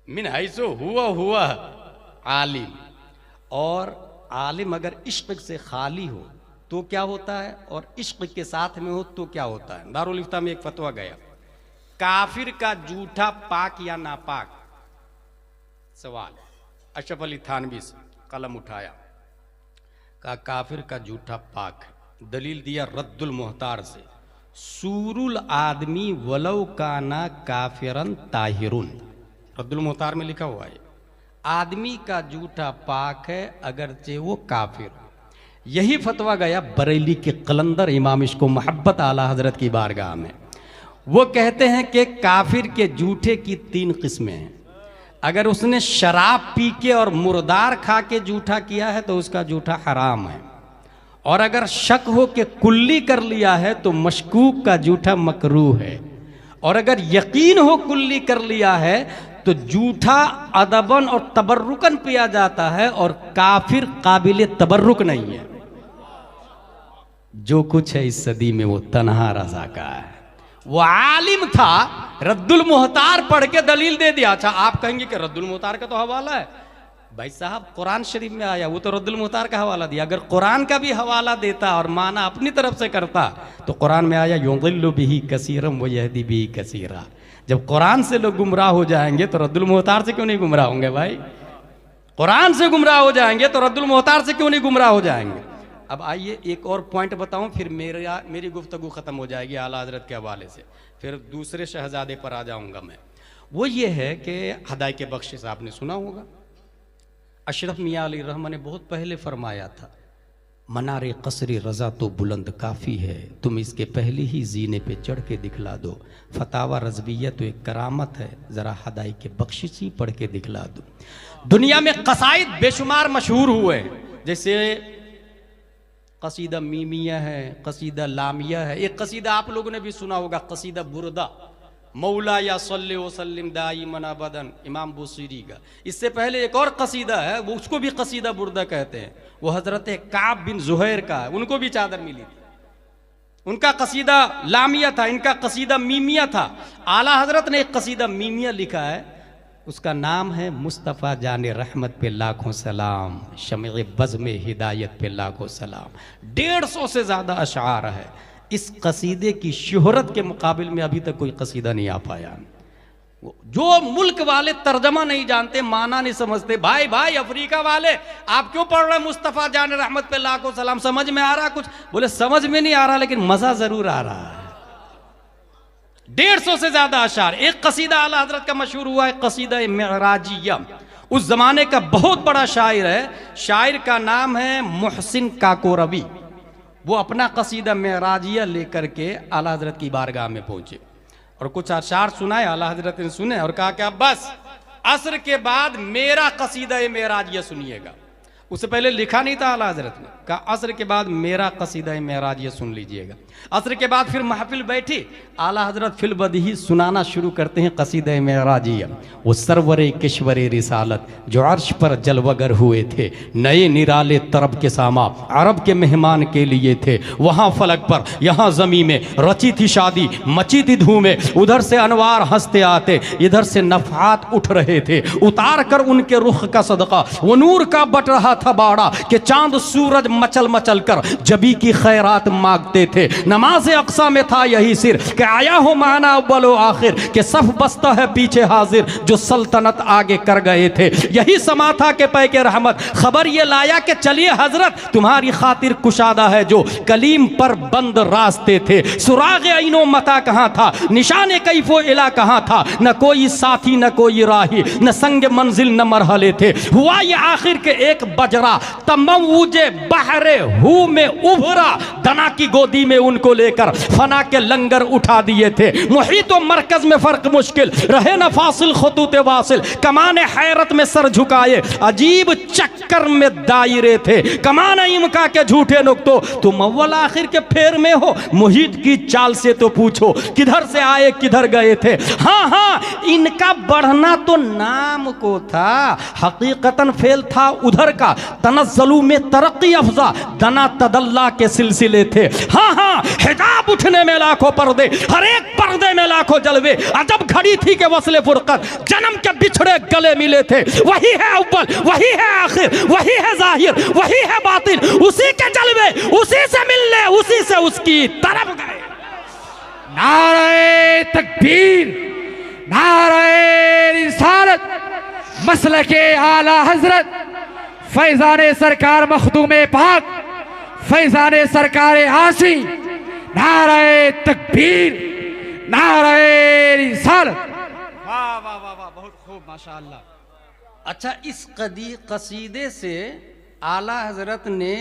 मिन हैसु हुआ आलिम, और आलिम अगर इश्क से खाली हो तो क्या होता है, और इश्क के साथ में हो तो क्या होता है। दारुल इफ्ता में एक फतवा गया, काफिर का जूठा पाक या नापाक, सवाल अशरफ अली थानवी से कलम उठाया, कहा काफिर का जूठा पाक है। दलील दिया रद्दुल मुहतार से, सूरुल आदमी वलौ काना काफिरन ताहिरुन, रद्दुल मुहतार में लिखा हुआ है आदमी का जूठा पाक है अगरचे वो काफिर। यही फतवा गया बरेली के कलंदर इमाम इश्को मोहब्बत आला हजरत की बारगाह में। वो कहते हैं कि काफिर के जूठे की 3 किस्में हैं। अगर उसने शराब पी के और मुर्दार खा के जूठा किया है तो उसका जूठा हराम है, और अगर शक हो के कुल्ली कर लिया है तो मशकूक का जूठा मकरूह है, और अगर यकीन हो कुल्ली कर लिया है तो जूठा अदबन और तबर्रुकन पिया जाता है, और काफिर काबिल तबर्रुक नहीं है। जो कुछ है इस सदी में वो तन्हा रजा का है। वो आलिम था, रद्दुल मुहतार पढ़ के दलील दे दिया। अच्छा, आप कहेंगे कि रद्दुल मुहतार का तो हवाला है। भाई साहब, कुरान शरीफ में आया, वो तो रद्दुल मुहतार का हवाला दिया। अगर कुरान का भी हवाला देता और माना अपनी तरफ से करता तो कुरान में आया युदिल्लु बिही कसीरम व यहदी बिही कसीरा। जब कुरान से लोग गुमराह हो जाएंगे तो रद्दुल मुहतार से क्यों नहीं गुमराह होंगे भाई? कुरान से गुमराह हो जाएंगे तो रद्दुल मुहतार से क्यों नहीं गुमराह हो जाएंगे? अब आइए एक और पॉइंट बताऊं, फिर मेरी गुफ्तगू ख़त्म हो जाएगी आला हजरत के हवाले से, फिर दूसरे शहजादे पर आ जाऊंगा मैं। वो ये है कि हदायत के बख्शिश आपने सुना होगा, अशरफ मियाँ अली रहमान ने बहुत पहले फरमाया था, मनारे कसरी रज़ा तो बुलंद काफ़ी है, तुम इसके पहले ही जीने पे चढ़ के दिखला दो। फतावा रज़विया तो एक करामत है, ज़रा हदायत के बख्शिश ही पढ़ के दिखला दो। दुनिया में कसाइद बेशुमार मशहूर हुए, जैसे कसीदा मीमिया है, कसीदा लामिया है। एक कसीदा आप लोगों ने भी सुना होगा, कसीदा बुरदा, मौला या सल्ले वसल्लिम दाइमन अबदन, इमाम बुसीरी का। इससे पहले एक और कसीदा है, वो उसको भी कसीदा बुरदा कहते हैं, वो हजरत काब बिन जुहैर का है, उनको भी चादर मिली थी। उनका कसीदा लामिया था, इनका कसीदा मीमिया था। आला हजरत ने एक कसीदा मीमिया लिखा है, उसका नाम है मुस्तफ़ा जाने रहमत पे लाखों सलाम, शमे बज़्म हिदायत पे लाखों सलाम। 150 से ज़्यादा अशार है। इस कसीदे की शोहरत के मुकाबिल में अभी तक कोई कसीदा नहीं आ पाया। जो मुल्क वाले तर्जमा नहीं जानते, माना नहीं समझते, भाई भाई अफ्रीका वाले आप क्यों पढ़ रहे हैं मुस्तफ़ा जान रहमत पे लाखों सलाम, समझ में आ रहा कुछ? बोले समझ में नहीं आ रहा लेकिन मजा जरूर आ रहा है। 150 से ज्यादा अशार। एक कसीदा आला हजरत का मशहूर हुआ है, कसीदा मेराजिया। उस जमाने का बहुत बड़ा शायर है, शायर का नाम है मोहसिन काकोरवी। वो अपना कसीदा मेराजिया लेकर के आला हजरत की बारगाह में पहुंचे और कुछ अशार सुनाए। आला हजरत ने सुने और कहा कि अब बस असर के बाद मेरा कसीदा मेराजिया सुनिएगा। उससे पहले लिखा नहीं था आला हजरत ने, कहा असर के बाद मेरा कसीदा मेराजिया सुन लीजिएगा। असर के बाद फिर महफिल बैठी, आला हजरत फिल बदही सुनाना शुरू करते हैं कसीदा मेराजिया। वो सरवरे किश्वरे रिसालत जो अर्श पर जलवगर हुए थे, नए निराले तरब के सामा अरब के मेहमान के लिए थे। वहाँ फलक पर यहाँ ज़मी में रची थी शादी, मची थी धूमें, उधर से अनवार हंसते आते, इधर से नफात उठ रहे थे। उतार कर उनके रुख का सदका वो नूर का बट रहा था बाड़ा कि चांद सूरज मचल मचल कर जबी की खैरात मांगते थे। नमाज अक्सा में था यही सिर कि आया हो माना अव्वल व आखिर के सफ बस्ता है पीछे हाजिर जो सल्तनत आगे कर गए थे। यही समा था कि पैके रहमत खबर ये लाया कि चलिए हजरत तुम्हारी खातिर कुशादा है जो कलीम पर बंद रास्ते थे। सुराग ऐनो मता कहाँ था, निशान कैफो इला कहाँ था, न कोई साथी न कोई राही न संग मंजिल न मरहले थे। हुआ ये आखिर के एक बजरा तमवुजे बहरे हु में उभरा, दना की गोदी में उनको लेकर फना के लंगर उठा दिए थे। मुहीत व मरकज में फर्क मुश्किल रहे न फासिल खुतूत वासिल, कमाने हैरत में सर झुकाए अजीब चक्कर में दायरे थे। कमाने इमका के झूठे नुक्तो तुम अव्वल आखिर के फेर में हो, मुहीत की चाल से तो पूछो किधर से आए किधर गए थे। हाँ हाँ इनका बढ़ना तो नाम को था, हकीकतन फेल था उधर का। तनज़्ज़ुलू में तरक्की अफजा दना तदल्ला के सिलसिले थे। हाँ हाँ हिजाब उठने में लाखों पर्दे, हर एक पर्दे में लाखों जलवे। अजब घड़ी थी कि वस्ले फुरकत जन्म के बिछड़े गले मिले थे। वही है अव्वल वही है आखिर वही है जाहिर वही है बातिन, उसी के जलवे उसी से मिलने उसी से उसकी तरफ गए। नारे तकबीर, नारे रिसालत, मसलके आला हजरत फैजाने सरकार मखदूमे पाक, फैजाने सरकार आसी, नारे तकबीर, नारे रिसालत। वाह वाह वाह वाह, बहुत खूब माशाअल्लाह। अच्छा, इस कसीदे से आला हजरत ने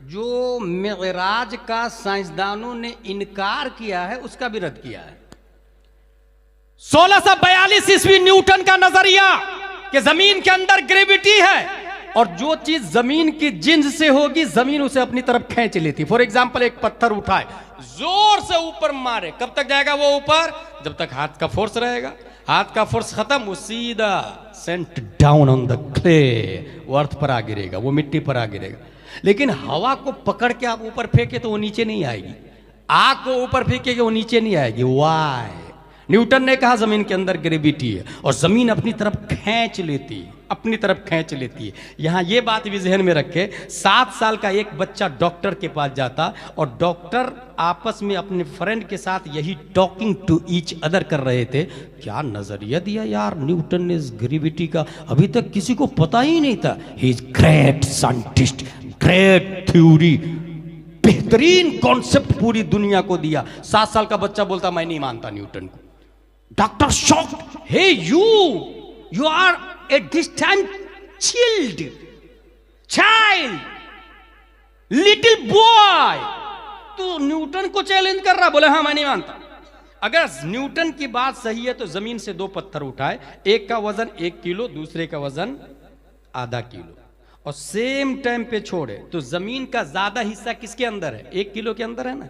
जो मेराज का साइंसदानों ने इनकार किया है उसका भी रद्द किया है। 1642 ईस्वी न्यूटन का नजरिया कि जमीन के अंदर ग्रेविटी है और जो चीज जमीन की जिन्स से होगी जमीन उसे अपनी तरफ खींच लेती। फॉर एग्जाम्पल एक पत्थर उठाए जोर से ऊपर मारे, कब तक जाएगा वो ऊपर? जब तक हाथ का फोर्स रहेगा। हाथ का फोर्स खत्म, वो सीधा sent down on the clay, वो अर्थ पर आ गिरेगा, वो मिट्टी पर आ गिरेगा। लेकिन हवा को पकड़ के आप ऊपर फेंके तो वो नीचे नहीं आएगी, आग को ऊपर फेंके वो नीचे नहीं आएगी। वाई? न्यूटन ने कहा जमीन के अंदर ग्रेविटी है और जमीन अपनी तरफ खींच लेती है, अपनी तरफ खींच लेती है। यहां ये बात भी जहन में रखे, 7 साल का एक बच्चा डॉक्टर के पास जाता और डॉक्टर आपस में अपने फ्रेंड के साथ यही टॉकिंग टू ईच अदर कर रहे थे। क्या नजरिया दिया यार न्यूटन ने इस ग्रेविटी का, अभी तक किसी को पता ही नहीं था। He is great scientist, great theory, बेहतरीन कॉन्सेप्ट पूरी दुनिया को दिया। 7 साल का बच्चा बोलता मैं नहीं मानता न्यूटन को। Doctor shocked, hey you are at this time child, little boy, तू न्यूटन को चैलेंज कर रहा? बोले हाँ मैं नहीं मानता। अगर न्यूटन की बात सही है तो जमीन से 2 पत्थर उठाए, एक का वजन 1 किलो, दूसरे का वजन आधा किलो, और सेम टाइम पे छोड़े तो जमीन का ज्यादा हिस्सा किसके अंदर है? 1 किलो के अंदर है ना।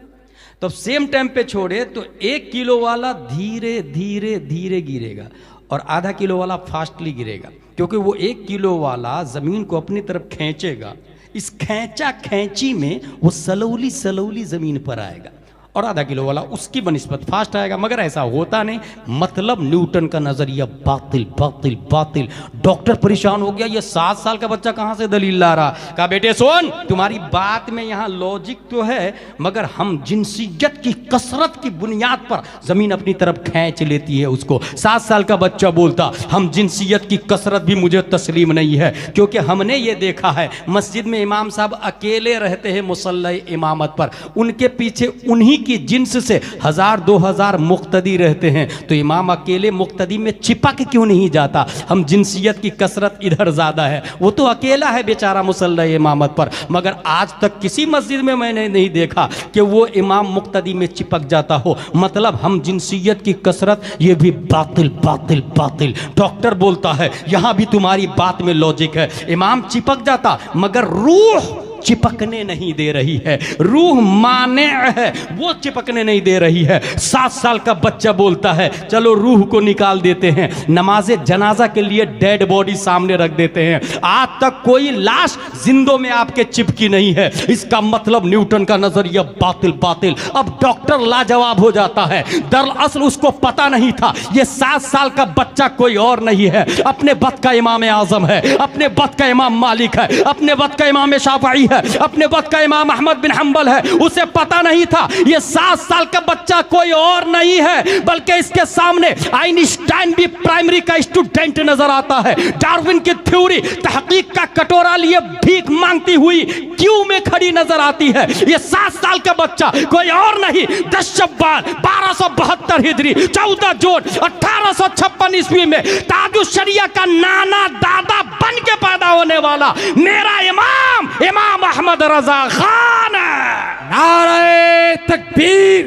तो सेम टाइम पे छोड़े तो 1 किलो वाला धीरे धीरे धीरे गिरेगा और आधा किलो वाला फास्टली गिरेगा, क्योंकि वो 1 किलो वाला जमीन को अपनी तरफ खींचेगा। इस खींचा खींची में वो सलौली सलौली जमीन पर आएगा और आधा किलो वाला उसकी बनिस्बत फास्ट आएगा, मगर ऐसा होता नहीं। मतलब न्यूटन का नजरिया बातिल बातिल बातिल। डॉक्टर परेशान हो गया, ये 7 साल का बच्चा कहां से दलील ला रहा। कहा बेटे सुन, तुम्हारी बात में यहां लॉजिक तो है, मगर हम जिनसियत की कसरत की बुनियाद पर जमीन अपनी तरफ खींच लेती है उसको। 7 साल का बच्चा बोलता हम जिनसियत की कसरत भी मुझे तस्लीम नहीं है, क्योंकि हमने ये देखा है मस्जिद में इमाम साहब अकेले रहते हैं मुसल्ला इमामत पर, उनके पीछे उन्हीं की जिन्स से 1000-2000 मुक्तदी रहते हैं, तो इमाम अकेले मुक्तदी में चिपक क्यों नहीं जाता। हम जिनसियत की कसरत इधर ज्यादा है, वो तो अकेला है बेचारा मुसल्ला इमामत पर, मगर आज तक किसी मस्जिद में मैंने नहीं देखा कि वो इमाम मुक्तदी में चिपक जाता हो। मतलब हम जिनसियत की कसरत, ये भी बातिल बातिल बातिल। डॉक्टर बोलता है यहां भी तुम्हारी बात में लॉजिक है, इमाम चिपक जाता मगर रूह चिपकने नहीं दे रही है, रूह माने है, वो चिपकने नहीं दे रही है। 7 साल का बच्चा बोलता है चलो रूह को निकाल देते हैं, नमाज़े जनाजा के लिए डेड बॉडी सामने रख देते हैं। आज तक कोई लाश जिंदों में आपके चिपकी नहीं है। इसका मतलब न्यूटन का नजरिया बातिल बातिल। अब डॉक्टर लाजवाब हो जाता है, दरअसल उसको पता नहीं था ये 7 साल का बच्चा कोई और नहीं है, अपने वक्त का इमाम आजम है, अपने वक्त का इमाम मालिक है, अपने वक्त का इमाम शाफई है, अपने वक्त का इमाम अहमद बिन हंबल है। उसे पता नहीं था ये 7 साल का बच्चा कोई और नहीं है, बल्कि इसके सामने आइंस्टाइन भी प्राइमरी का स्टूडेंट नजर आता है। डार्विन की थ्योरी तहकीक का कटोरा लिए भीख मांगती हुई क्यों में खड़ी नजर आती है। ये 7 साल का बच्चा कोई और नहीं, 10 शव्वाल 1272 हिजरी 14 जून 1856 ईस्वी में ताजुश शरिया का नाना दादा बन के पैदा होने वाला मेरा इमाम इमाम अहमद रजा खान है। नारे तकबीर,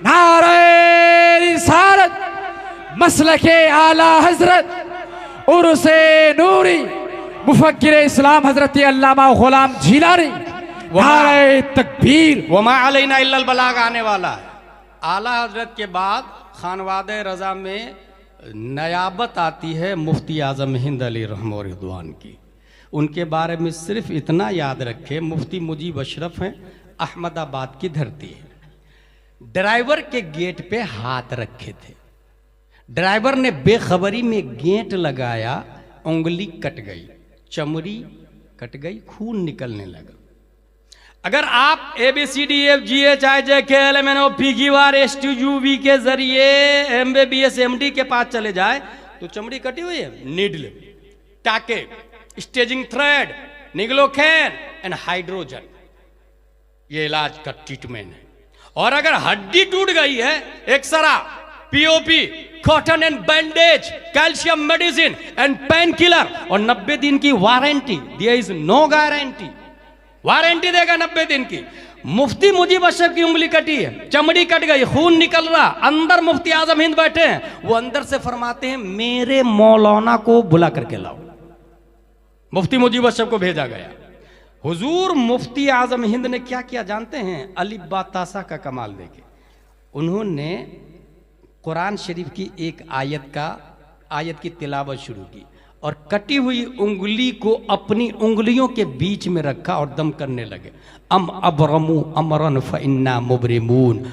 नारे रिसालत, मसलके आला हजरत उर्से नूरी मुफक्किर इस्लाम हजरत अल्लामा गुलाम जिलानी। नारे तकबीर। वमा अलैना इल्लल बलाग आने वाला है। आला हजरत के बाद खानवादे रजा में नयाबत आती है मुफ्ती आजम हिंद अली रहम और रिदवान की। उनके बारे में सिर्फ इतना याद रखें, मुफ्ती मुजीब अशरफ हैं, अहमदाबाद की धरती है। ड्राइवर के गेट पे हाथ रखे थे, ड्राइवर ने बेखबरी में गेट लगाया, उंगली कट गई, चमड़ी कट गई, खून निकलने लगा। अगर आप ABCDFGHIJKLMNOPQRSTUV के जरिए MBBS MD के पास चले जाए तो चमड़ी कटी हुई है, नीडल, टाके, स्टेजिंग थ्रेड, निग्लोकैन एंड हाइड्रोजन, ये इलाज का ट्रीटमेंट है। और अगर हड्डी टूट गई है, x-ray, POP, cotton and bandage, calcium medicine and pain killer, और 90 दिन की warranty. There is no guarantee, warranty देगा 90 दिन की। मुफ्ती मुजीब अशरफ की उंगली कटी है, चमड़ी कट गई, खून निकल रहा, अंदर मुफ्ती आजम हिंद बैठे हैं, वो अंदर से फरमाते हैं मेरे मौलाना को बुला करके लाओ। मुफ्ती मुजीब अशरफ को भेजा गया। हुजूर मुफ्ती आजम हिंद ने क्या किया जानते हैं? अलिफ बा तासा का कमाल देखे। उन्होंने कुरान शरीफ की एक आयत की तिलावत शुरू की और कटी हुई उंगली को अपनी उंगलियों के बीच में रखा और दम करने लगे। अम अबरमु अमरन फइन्ना मुबरिमून,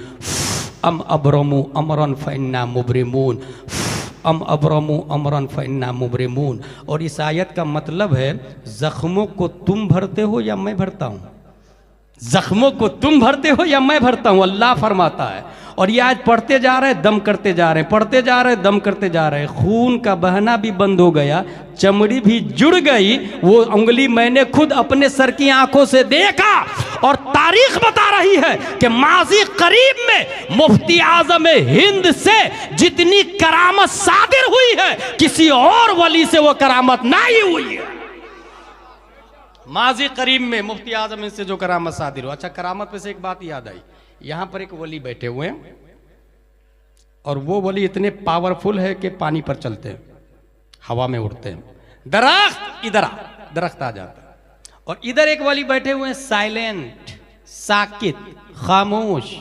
अम अबरमु अमरन फइन्ना मुबरिमून, अम अबरमु अमरन फइन्ना मुबरिमून। और इस आयत का मतलब है जख्मों को तुम भरते हो या मैं भरता हूं, जख्मों को तुम भरते हो या मैं भरता हूं, अल्लाह फरमाता है। और ये आज पढ़ते जा रहे हैं, दम करते जा रहे हैं, पढ़ते जा रहे हैं, दम करते जा रहे हैं। खून का बहना भी बंद हो गया, चमड़ी भी जुड़ गई। वो उंगली मैंने खुद अपने सर की आंखों से देखा और तारीख बता रही है कि माजी करीब में मुफ्ती आजम हिंद से जितनी करामत सादिर हुई है किसी और वली से वो करामत नहीं हुई है। माजी करीब में मुफ्ती आजम हिंद से जो करामत सादिर हो। अच्छा, करामत में से एक बात याद आई, यहां पर एक वली बैठे हुए हैं और वो वली इतने पावरफुल है कि पानी पर चलते हैं, हवा में उड़ते हैं, दरख्त इधर दरख्त आ जाता है। और इधर एक वली बैठे हुए हैं साइलेंट, साकित, खामोश,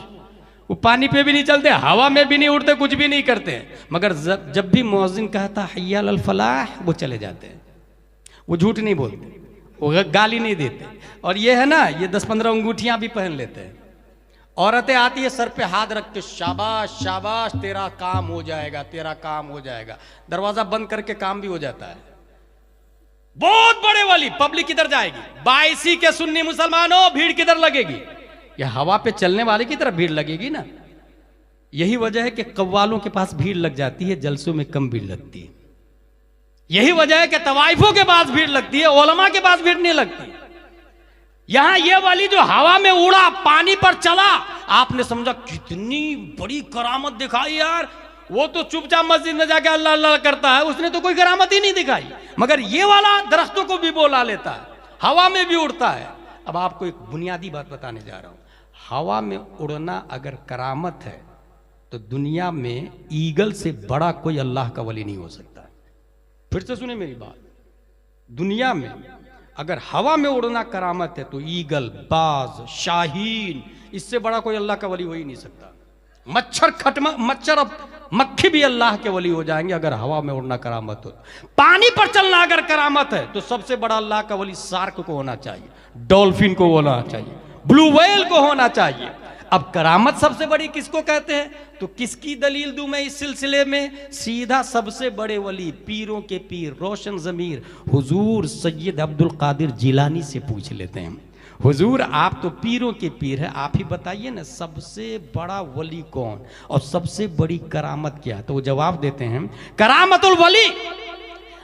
वो पानी पे भी नहीं चलते, हवा में भी नहीं उड़ते, कुछ भी नहीं करते, मगर जब भी मुअज्जिन कहता हय्या अल फलाह वो चले जाते हैं। वो झूठ नहीं बोलते, वो गाली नहीं देते। और ये है ना, ये 10-15 अंगूठियां भी पहन लेते हैं औरतें आती है सर पे हाथ रख के, शाबाश शाबाश तेरा काम हो जाएगा, तेरा काम हो जाएगा। दरवाजा बंद करके काम भी हो जाता है। बहुत बड़े वाली पब्लिक किधर जाएगी? 22 के सुन्नी मुसलमानों, भीड़ किधर लगेगी? यह हवा पे चलने वाले की तरह भीड़ लगेगी ना। यही वजह है कि कव्वालों के पास भीड़ लग जाती है, जलसों में कम भीड़ लगती है। यही वजह है कि तवाइफों के पास भीड़ लगती है, उलमा के पास भीड़ नहीं लगती। यहां ये वाली जो हवा में उड़ा, पानी पर चला, आपने समझा कितनी बड़ी करामत दिखाई यार। वो तो चुपचाप मस्जिद में जाके अल्लाह अल्लाह करता है, उसने तो कोई करामत ही नहीं दिखाई। मगर ये वाला दरख्तों को भी बोला लेता है, हवा में भी उड़ता है। अब आपको एक बुनियादी बात बताने जा रहा हूं। हवा में उड़ना अगर करामत है तो दुनिया में ईगल से बड़ा कोई अल्लाह का वली नहीं हो सकता। फिर से सुने मेरी बात, दुनिया में अगर हवा में उड़ना करामत है तो ईगल, बाज, शाहीन, इससे बड़ा कोई अल्लाह का वली हो ही नहीं सकता। मच्छर और मक्खी भी अल्लाह के वली हो जाएंगे अगर हवा में उड़ना करामत हो। पानी पर चलना अगर करामत है तो सबसे बड़ा अल्लाह का वली शार्क को होना चाहिए, डॉल्फिन को होना चाहिए, ब्लू व्हेल को होना चाहिए। अब करामत सबसे बड़ी किसको कहते हैं? तो किसकी दलील दूं मैं इस सिलसिले में? सीधा सबसे बड़े वली, पीरों के पीर, रोशन ज़मीर हुजूर सैयद अब्दुल कादिर जिलानी से पूछ लेते हैं। हुजूर आप तो पीरों के पीर है, आप ही बताइए ना सबसे बड़ा वली कौन और सबसे बड़ी करामत क्या? तो वो जवाब देते हैं, करामतुल वली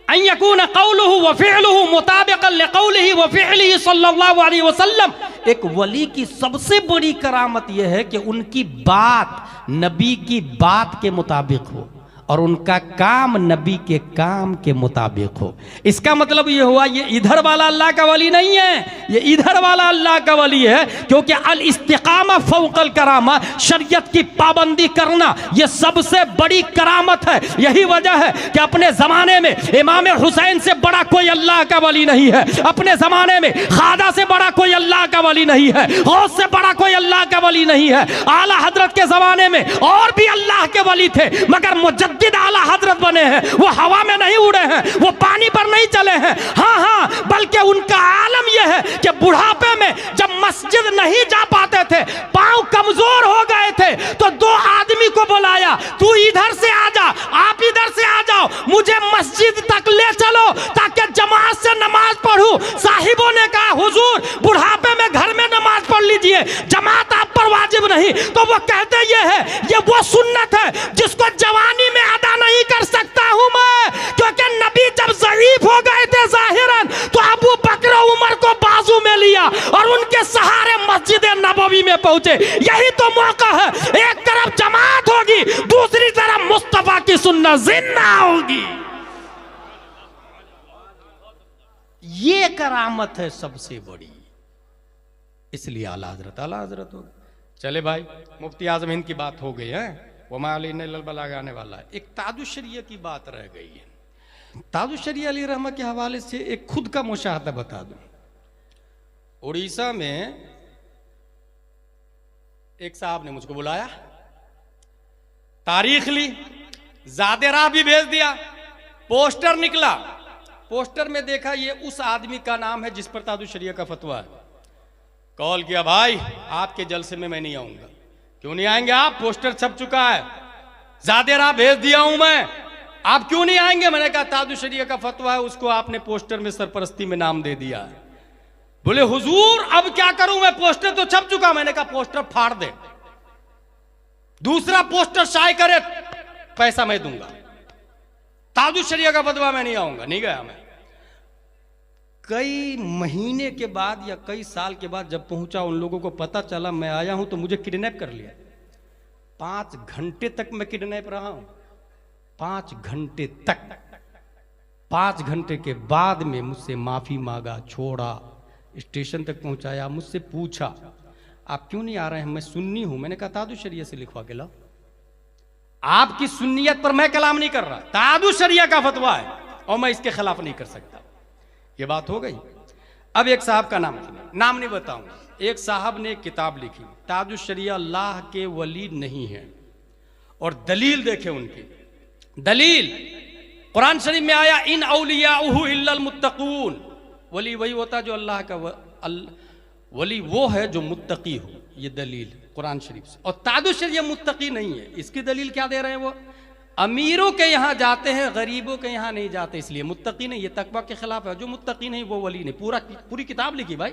अन यकून क़ौलुहु व फ़िअलुहु मुताबिक़न लिक़ौलिही व फ़िअलिही सल्लल्लाहु अलैहि वसल्लम। एक वली की सबसे बड़ी करामत यह है कि उनकी बात नबी की बात के मुताबिक हो और उनका काम नबी के काम के मुताबिक हो। इसका मतलब यह हुआ ये इधर वाला अल्लाह का वली नहीं है, ये इधर वाला अल्लाह का वली है। क्योंकि अल इस्तिकामा फौकल करामा, शरीयत की पाबंदी करना ये सबसे बड़ी करामत है। यही वजह है कि अपने जमाने में इमाम हुसैन से बड़ा कोई अल्लाह का वली नहीं है, अपने जमाने में खादा से बड़ा कोई अल्लाह का वली नहीं है, गौस से बड़ा कोई अल्लाह का वली नहीं है। आला हजरत के जमाने में और भी अल्लाह के वली थे, मगर मुजद्दिद आला हजरत बने हैं। वो हवा में नहीं उड़े हैं, वो पानी पर नहीं चले हैं। हाँ, बल्कि उनका आलम यह है कि बुढ़ापे में जब मस्जिद नहीं जा पाते थे, पांव कमजोर हो गए थे, तो 2 आदमी को बुलाया, तू इधर से आ जा, आप इधर से आ जाओ, मुझे मस्जिद तक ले चलो ताकि जमात से नमाज पढ़ूं। साहिबों ने कहा हुजूर बुढ़ापे में घर में नमाज पढ़ लीजिए, जमात आप पर वाजिब नहीं। तो वो कहते ये वो सुन्नत है जिसको जवानी में अदा नहीं कर सकता हूं मैं, क्योंकि नबी जब ज़ईफ हो गए थे जाहिरन, तो अबू बकर उमर को बाजू में लिया और उनके सहारे मस्जिद नबवी में पहुंचे। यही तो मौका है, एक तरफ जमात होगी, दूसरी तरफ मुस्तफा की सुन्नत जिंदा होगी। ये करामत है सबसे बड़ी, इसलिए आला हजरत हो। चले भाई, मुफ्ती आजम हिंद की बात हो गई है, वो लगाने वाला है। एक ताजुशरिया की बात रह गई है। ताजुशरिया अली रहमा के हवाले से एक खुद का मुशाहदा बता दूं। उड़ीसा में एक साहब ने मुझको बुलाया, तारीख ली, ज़ादे राह भी भेज दिया, पोस्टर निकला, पोस्टर में देखा ये उस आदमी का नाम है जिस पर ताजुशरिया का फतवा है। कॉल किया, भाई आपके जलसे में मैं नहीं आऊंगा। क्यों नहीं आएंगे आप? पोस्टर छप चुका है, ज़ादे राह भेज दिया हूं मैं, आप क्यों नहीं आएंगे? मैंने कहा ताजुशरिया का फतवा है, उसको आपने पोस्टर में सरपरस्ती में नाम दे दिया है। बोले हुजूर अब क्या करूं मैं, पोस्टर तो छप चुका। मैंने कहा पोस्टर फाड़ दे, दूसरा पोस्टर शाये करे, पैसा मैं दूंगा। ताजुशरिया का फतवा मैं नहीं आऊंगा। नहीं गया मैं। कई महीने के बाद या कई साल के बाद जब पहुंचा, उन लोगों को पता चला मैं आया हूं, तो मुझे किडनैप कर लिया। 5 घंटे तक मैं किडनैप रहा हूं, 5 घंटे तक। 5 घंटे के बाद में मुझसे माफी मांगा, छोड़ा, स्टेशन तक पहुंचाया, मुझसे पूछा आप क्यों नहीं आ रहे हैं, मैं सुन्नी हूं। मैंने कहा ताजुशरिया से लिखवा के लाओ। आपकी सुन्नियत पर मैं कलाम नहीं कर रहा, ताजुशरिया का फतवा है और मैं इसके खिलाफ नहीं कर सकता। ये बात हो गई। अब एक साहब का नाम नहीं बताऊंगा, एक साहब ने किताब लिखी, ताजुशरिया अल्लाह के वली नहीं है। और दलील देखे उनकी, दलील कुरान शरीफ में आया, इन औलियाउहु इल्लल मुत्तकून। वली वही होता जो अल्लाह का वली वो है जो मुत्तकी हो। ये दलील कुरान शरीफ से। और ताजुश शरीय मुत्तकी नहीं है, इसकी दलील क्या दे रहे हैं वो? अमीरों के यहाँ जाते हैं, गरीबों के यहाँ नहीं जाते, इसलिए मुत्तकी नहीं। ये तकवा के खिलाफ है। जो मुत्तकी नहीं वो वली नहीं। पूरी किताब लिखी भाई,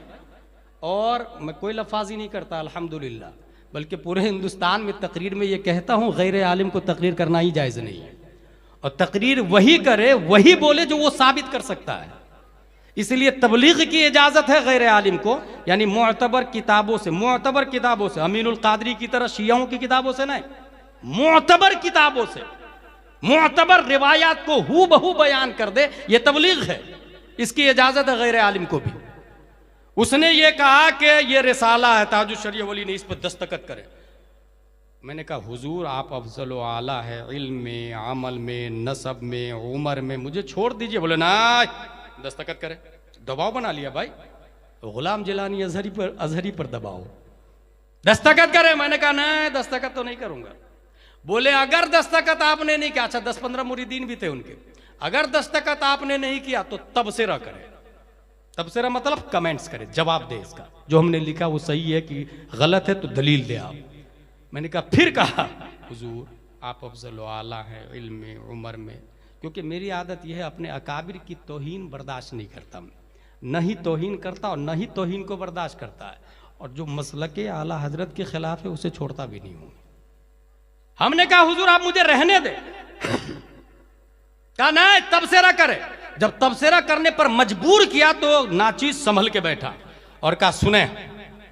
और मैं कोई लफाजी नहीं करता अल्हम्दुलिल्लाह, बल्कि पूरे हिंदुस्तान में तकरीर में ये कहता हूँ गैर आलिम को तकरीर करना ही जायज़ नहीं है, और तकरीर वही करे, वही बोले जो वो साबित कर सकता है। इसलिए तबलीग की इजाज़त है गैर आलिम को, यानी मुअतबर किताबों से, अमीनुल कादरी की तरह शियाओं की किताबों से नहीं, मुअतबर किताबों से, मुअतबर रिवायात को हूबहू बयान कर दे, ये तबलीग है। इसकी इजाज़त है गैर आलिम को भी। उसने ये कहा कि ये रिसाला है, ताजुश शरीय वली ने इस पर दस्तखत करे। मैंने कहा हुजूर आप अफजल व आला है इल्म में, अमल में, नसब में, उम्र में, मुझे छोड़ दीजिए। बोले ना दस्तखत करे, दबाव बना लिया भाई। गुलाम जिलानी अजहरी पर दबाव, दस्तखत करे। मैंने कहा नहीं दस्तखत तो नहीं करूंगा। बोले अगर दस्तखत आपने नहीं किया, अच्छा 10-15 मुरीदीन भी थे उनके, अगर दस्तखत आपने नहीं किया तो तबसरा करे। तबसरा मतलब कमेंट्स करे, जवाब दे इसका, जो हमने लिखा वो सही है कि गलत है तो दलील दे आप। मैंने कहा फिर कहा हुजूर आप अफजल व आला हैं इल्म में, उम्र में, क्योंकि मेरी आदत यह है अपने अकाबिर की तौहीन बर्दाश्त नहीं करता, न ही तौहीन करता और न ही तौहीन को बर्दाश्त करता है, और जो मसलके आला हजरत के खिलाफ है उसे छोड़ता भी नहीं हूं। हमने कहा हुजूर आप मुझे रहने दे। कहा नहीं तबसरा करे। जब तबसरा करने पर मजबूर किया तो नाचीज संभल के बैठा और कहा सुने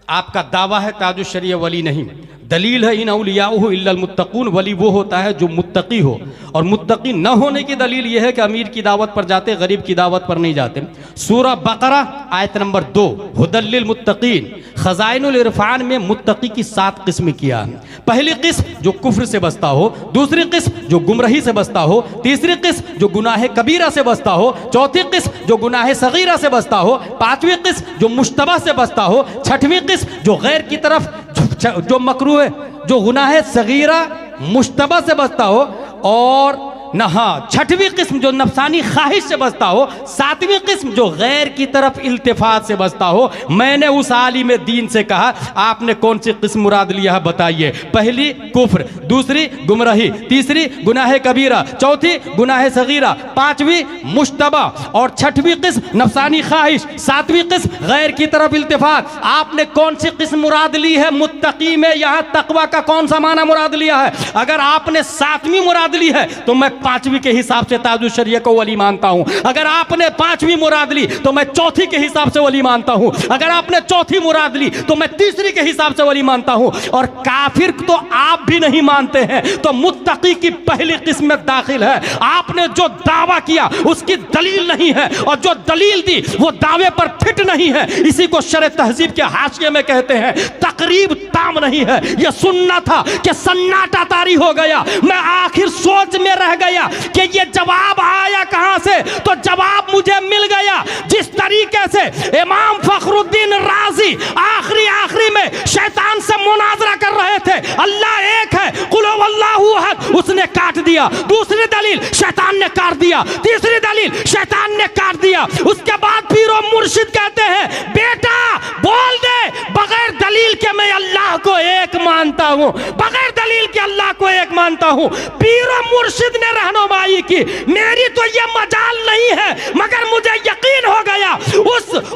आपका दावा है ताजुश शरीय वली नहीं, दलील है इन औलियाउहु इल्लल मुत्तकून, वली वो होता है जो मुत्तकी हो, और मुत्तकी न होने की दलील यह है कि अमीर की दावत पर जाते, गरीब की दावत पर नहीं जाते। सूरह बकरा आयत नंबर 2, हुदल्लिल मुत्तकीन, खजाइनुल इरफान में मुत्तकी की 7 किस्म किया है। पहली किस्म जो कुफ्र से बचता हो, दूसरी किस्म जो गुमराही से बचता हो, तीसरी किस्म जो गुनाह कबीरा से बचता हो, चौथी किस्म जो गुनाह सगीरा से बचता हो, पांचवी किस्म जो मुश्तबा से बचता हो, छठवीं किस्म जो गैर की तरफ जो मकरूह है, जो गुनाह सगीरा मुश्तबा से बचता हो, और नहा छठवीं किस्म जो नफसानी ख्वाहिश से बचता हो, सातवीं किस्म जो गैर की तरफ इल्तिफात से बचता हो। मैंने उस आलिम दीन से कहा आपने कौन सी किस्म मुराद लिया है बताइए। पहली कुफ्र, दूसरी गुमराही, तीसरी गुनाह कबीरा, चौथी गुनाह सगीरा, पांचवी मुश्तबा, और छठवीं किस्म नफसानी ख्वाहिश, सातवीं किस्म गैर की तरफ इल्तिफात। आपने कौन सी किस्म मुराद ली है? मुत्तकी में यहाँ तकवा का कौन सा माना मुराद लिया है? अगर आपने 7वीं मुराद ली है तो मैं 5वीं के हिसाब से ताजुश शरीय को वली मानता हूं। अगर आपने 5वीं मुराद ली तो मैं चौथी के हिसाब से वली मानता हूं। अगर आपने चौथी मुराद ली तो मैं तीसरी के हिसाब से वली मानता हूं। और काफिर तो आप भी नहीं मानते हैं, तो मुत्तकी की पहली किस्म में दाखिल है। आपने जो दावा किया उसकी दलील नहीं है, और जो दलील दी वो दावे पर फिट नहीं है। इसी को शरह तहजीब के हाशिए में कहते हैं तकरीब ताम नहीं है। यह सुनना था कि सन्नाटा तारी हो गया। मैं आखिर सोच में रह गया कि ये जवाब आया कहां से, तो जवाब मुझे मिल गया। जिस तरीके से इमाम फखरुद्दीन राजी आखिरी में शैतान से मुनाजरा कर रहे थे, अल्लाह एक है, कुल हुवल्लाहु अहद, उसने काट दिया। दूसरी दलील शैतान ने काट दिया, तीसरी दलील शैतान ने काट दिया। उसके बाद फिर वो मुर्शिद कहते हैं बेटा बोल दे बगैर दलील के मैं अल्लाह को एक मानता हूं, बगैर दलील के अल्लाह को एक मानता हूं। पीर मुर्शिद ने रहनुमाई की, मेरी तो ये मजाल नहीं है, मगर मुझे यकीन हो गया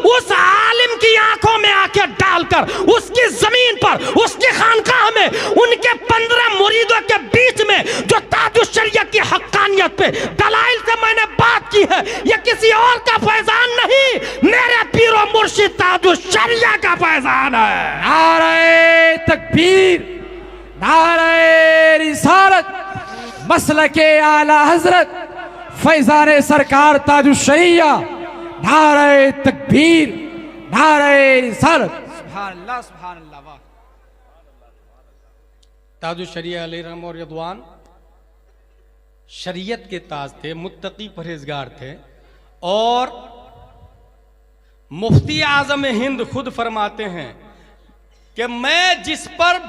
उस आलिम की आंखों में आके डालकर, उसकी जमीन पर, उसकी खानकाह में, उनके 15 मुरीदों के बीच में जो ताजुश शरीयत की हक्कानियत पे दलाइल से मैंने बात की है, ये किसी और का फैजान नहीं, मेरे पीरो मुर्शिद ताजुश शरीयत का फैजान है। नारे तकबीर, नारे रिसालत, मसलके आला हजरत फैजान सरकार ताजुश शरीया, नारे तकबीर, नारे रिसालत। सुभान अल्लाह, सुभान अल्लाह। वाह। ताजुश शरीया अलैहिर्रहम और रिदवान शरीयत के ताज थे, मुत्तकी परहेजगार थे, और मुफ्ती आजम हिंद खुद फरमाते हैं कि मैं जिस पर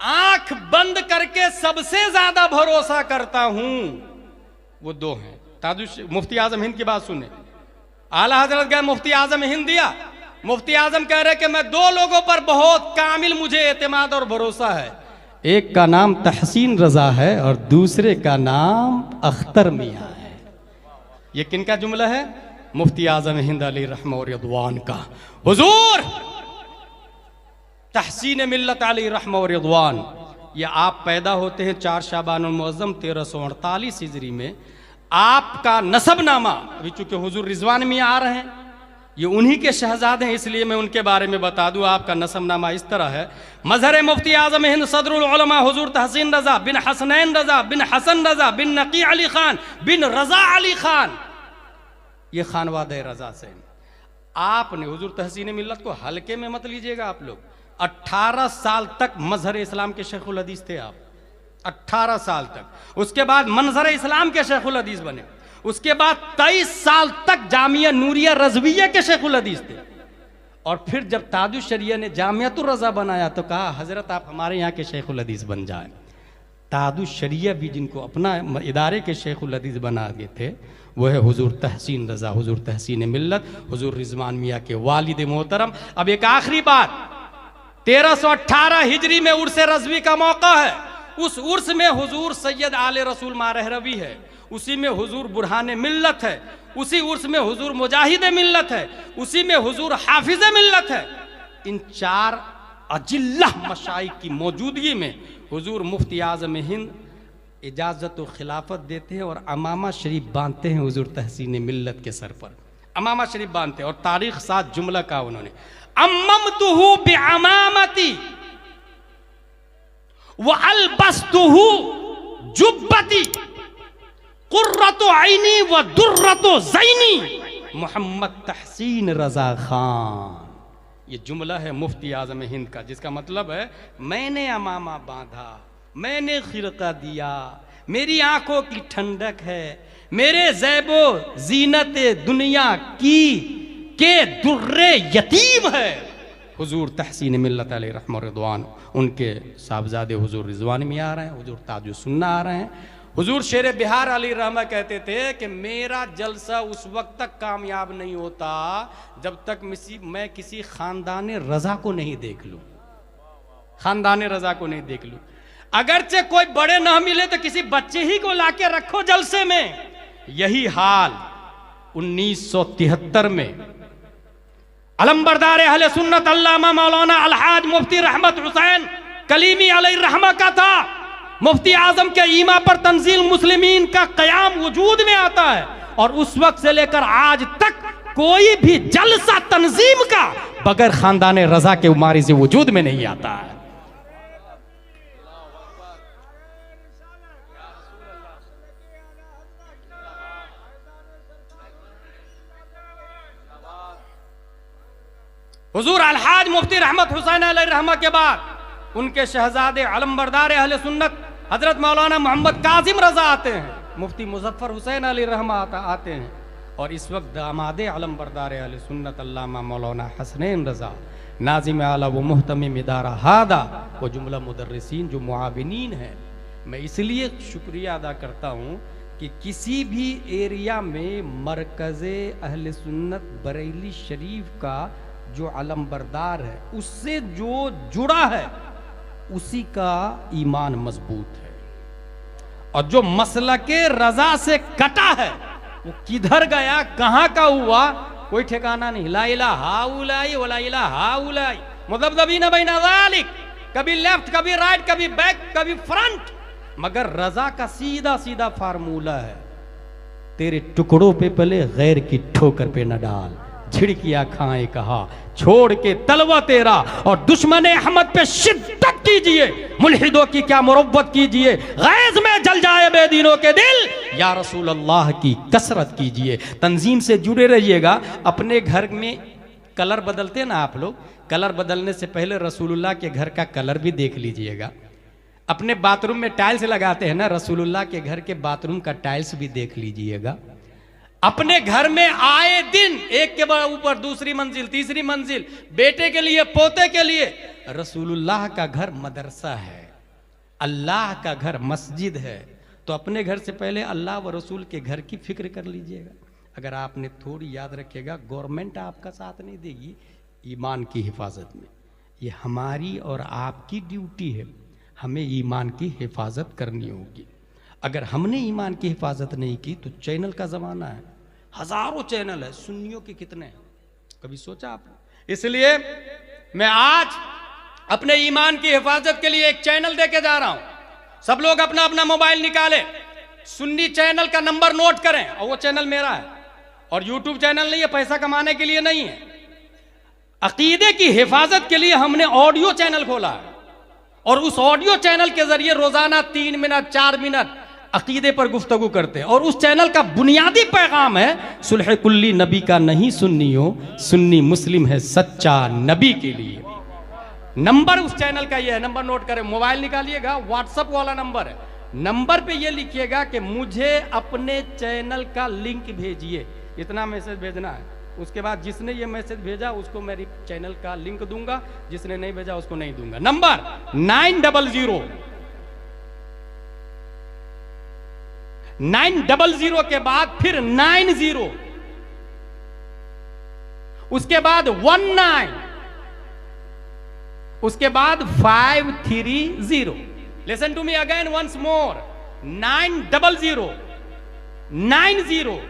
आंख बंद करके सबसे ज्यादा भरोसा करता हूं वो 2 हैं। ताजुश मुफ्ती आजम हिंद की बात सुने, आला हजरत गए मुफ्ती आजम हिंद दिया, मुफ्ती आजम कह रहे कि मैं दो लोगों पर बहुत कामिल मुझे एतमाद और भरोसा है, एक का नाम तहसीन रजा है और दूसरे का नाम अख्तर मियाँ है। ये किनका जुमला है? मुफ्ती आजम हिंद अली रहमा और रिदवान का। हुजूर तहसीन मिल्लत अली रहमा और रिदवान, ये आप पैदा होते हैं 4 शाबानुल मुअज्जम 1348 हिजरी में। आपका नसबनामा, अभी चूंकि हुजूर रिजवान मियाँ आ रहे हैं, ये उन्हीं के शहजादे हैं, इसलिए मैं उनके बारे में बता दूं। आपका नसबनामा इस तरह है। मजहर मुफ्ती आजम हिंद सदरुल उलमा हुजूर तहसीन रजा बिन हसनैन रजा बिन हसन रजा बिन नकी अली खान बिन रजा अली खान, ये खानवादे रजा से। आपने हुजूर तहसीन मिल्लत को हल्के में मत लीजिएगा आप लोग। 18 साल तक मजहर इस्लाम के शेखुल हदीस थे आप, 18 साल तक। उसके बाद मंजर इस्लाम के शेखुल हदीस बने। उसके बाद 23 साल तक जामिया नूरिया रज़विया के शेखुल हदीस थे। और फिर जब ताजुश शरिया ने जामियातुर रज़ा बनाया तो कहा हजरत आप हमारे यहाँ के शेखुल हदीस बन जाए। ताजुश शरिया भी जिनको अपना इदारे के शेखुल हदीस बना गए थे वो है हुजूर तहसीन रज़ा, हुजूर तहसीन मिल्लत, हुजूर रिजवान मियाँ के वालिद मोहतरम। अब एक आखिरी बात, 1318 हिजरी में उर्स रज़वी का मौका है। उस उर्स में हुजूर सैयद आले रसूल मारहरवी है, उसी में हुजूर बुरहान मिल्लत है, उसी उर्स में हुजूर मुजाहिद मिल्लत है, उसी में हुजूर हाफिज मिल्लत है। इन 4 अजिल्ला मशाइख की मौजूदगी में हुजूर मुफ्ती आजम हिंद इजाज़त व खिलाफत देते हैं और अमामा शरीफ बांधते हैं हुजूर तहसीन मिल्लत के सर पर। अमामा शरीफ बांधते हैं और तारीख साथ जुमला कहा उन्होंने, अम्ममतुहु बिअमामती व अलबस्तुहु जुब्बती कुर्रतु ऐनी व दुर्रतु ज़ैनी मोहम्मद तहसीन रजा खान। ये जुमला है मुफ्ती आजम हिंद का, जिसका मतलब है मैंने अमामा बांधा, मैंने खिरका दिया, मेरी आंखों की ठंडक है, मेरे ज़ैबो जीनत दुनिया की के दुर्रे यतीम है। हुजूर तहसीन मिल्लत अलैहि रहमत रिदवान, उनके साहबजादे हुजूर रिजवान में आ रहे हैं, हुजूर ताजुल सुन्ना आ रहे हैं। हुजूर शेर बिहार अली रहमा कहते थे कि मेरा जलसा उस वक्त तक कामयाब नहीं होता जब तक मैं किसी खानदान रजा को नहीं देख लूं, खानदान रजा को नहीं देख लूं। अगरचे कोई बड़े ना मिले तो किसी बच्चे ही को लाके रखो जलसे में। यही हाल 1973 में अलमबरदार अहले सुन्नत अल्लामा मौलाना अलहाज मुफ्ती रहमत हुसैन कलीमी अलैहि रहमा का था। मुफ्ती आजम के ईमा पर तंजील मुस्लिमीन का कयाम वजूद में आता है और उस वक्त से लेकर आज तक कोई भी जलसा तंजीम का बगैर खानदान रजा के उमारी से वजूद में नहीं आता है। हुजूर अलहाज मुफ्ती रहमत हुसैन अलैहि रहमा के बाद उनके शहजादे अलमबरदार अहले सुन्नत हजरत मौलाना मोहम्मद कासिम रजा आते हैं, मुफ्ती मुजफ्फर हुसैन अलैहि रहमा आते हैं और इस वक्त दामादे अलमबरदार अहले सुन्नत अल्लामा मौलाना हसनैन रजा नाजिम आला व मुहतमिम इदारा हादा वो जुमला मुदर्रिसीन जो मुआविनीन है। मैं इसलिए शुक्रिया अदा करता हूँ कि किसी भी एरिया में मरकज़े अहले सुन्नत बरेली शरीफ का जो अलमबरदार है उससे जो जुड़ा है उसी का ईमान मजबूत है, और जो मसलके रजा से कटा है वो किधर गया कहाँ का हुआ कोई ठिकाना नहीं। ला इलाहा उलाई वला इलाहा उलाई मुज़ब्ज़बीन बैना ज़ालिक, कभी लेफ्ट कभी राइट कभी बैक कभी फ्रंट, मगर रजा का सीधा सीधा फार्मूला है, तेरे टुकड़ों पे पले गैर की ठोकर पे न डाल, झिड़कियां खाए कहा छोड़ के तलवा तेरा, और दुश्मन अहमद पे शिद्दत कीजिए, मुल्हिदों की क्या मुरब्बत कीजिए, गैज़ में जल जाए बेदीनों के दिल, या रसूल अल्लाह की कसरत कीजिए। तंजीम से जुड़े रहिएगा। अपने घर में कलर बदलते ना आप लोग, कलर बदलने से पहले रसूलुल्लाह के घर का कलर भी देख लीजिएगा। अपने बाथरूम में टाइल्स लगाते हैं ना, रसूलुल्लाह के घर के बाथरूम का टाइल्स भी देख लीजिएगा। अपने घर में आए दिन एक के ऊपर दूसरी मंजिल तीसरी मंजिल, बेटे के लिए पोते के लिए, रसूलुल्लाह का घर मदरसा है, अल्लाह का घर मस्जिद है। तो अपने घर से पहले अल्लाह व रसूल के घर की फिक्र कर लीजिएगा। अगर आपने थोड़ी याद रखिएगा, गवर्नमेंट आपका साथ नहीं देगी, ईमान की हिफाजत में। ये हमारी और आपकी ड्यूटी है, हमें ईमान की हिफाजत करनी होगी। अगर हमने ईमान की हिफाजत नहीं की तो चैनल का ज़माना है, हजारों चैनल है, सुन्नियों के कितने हैं, कभी सोचा आपने? इसलिए मैं आज अपने ईमान की हिफाजत के लिए एक चैनल देके जा रहा हूं। सब लोग अपना अपना मोबाइल निकाले, सुन्नी चैनल का नंबर नोट करें, और वो चैनल मेरा है, और यूट्यूब चैनल नहीं है, पैसा कमाने के लिए नहीं है, अकीदे की हिफाजत के लिए हमने ऑडियो चैनल खोला है। और उस ऑडियो चैनल के जरिए रोजाना 3 मिनट 4 मिनट अकीदे पर गुफ्तगू करते हैं। और उस चैनल का बुनियादी पैगाम है, सुलह कुल्ली नबी का नहीं सुन्नियों, सुन्नी मुस्लिम है सच्चा नबी के लिए। नंबर उस चैनल का ये है, नंबर नोट करें, मोबाइल निकालिएगा, व्हाट्सएप वाला नंबर है। नंबर पे ये लिखिएगा कि मुझे अपने चैनल का लिंक भेजिए, इतना मैसेज भेजना है। उसके बाद जिसने ये मैसेज भेजा उसको मेरी चैनल का लिंक दूंगा, जिसने नहीं भेजा उसको नहीं दूंगा। नंबर 900 के बाद फिर 90, उसके बाद 19, उसके बाद 530। Listen to me again once more, 900 90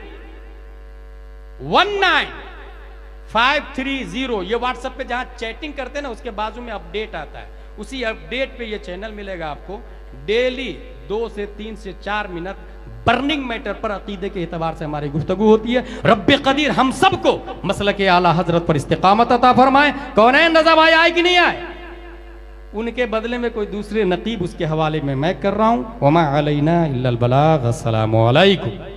19530। ये व्हाट्सएप पे जहां चैटिंग करते हैं ना, उसके बाजू में अपडेट आता है, उसी अपडेट पे ये चैनल मिलेगा आपको। डेली 2 से 3 से 4 मिनट बर्निंग मैटर पर अकीदे के एतबार से हमारी गुफ्तगू होती है। रब्बे कदीर हम सबको मसलके आला हजरत पर इस्तिकामत अता फरमाए। कौनैन रज़ा भाई आए कि नहीं आए? उनके बदले में कोई दूसरे नकीब उसके हवाले में मैं कर रहा हूं। वमा अलैना इल्लल बलाग। अस्सलामु अलैकुम।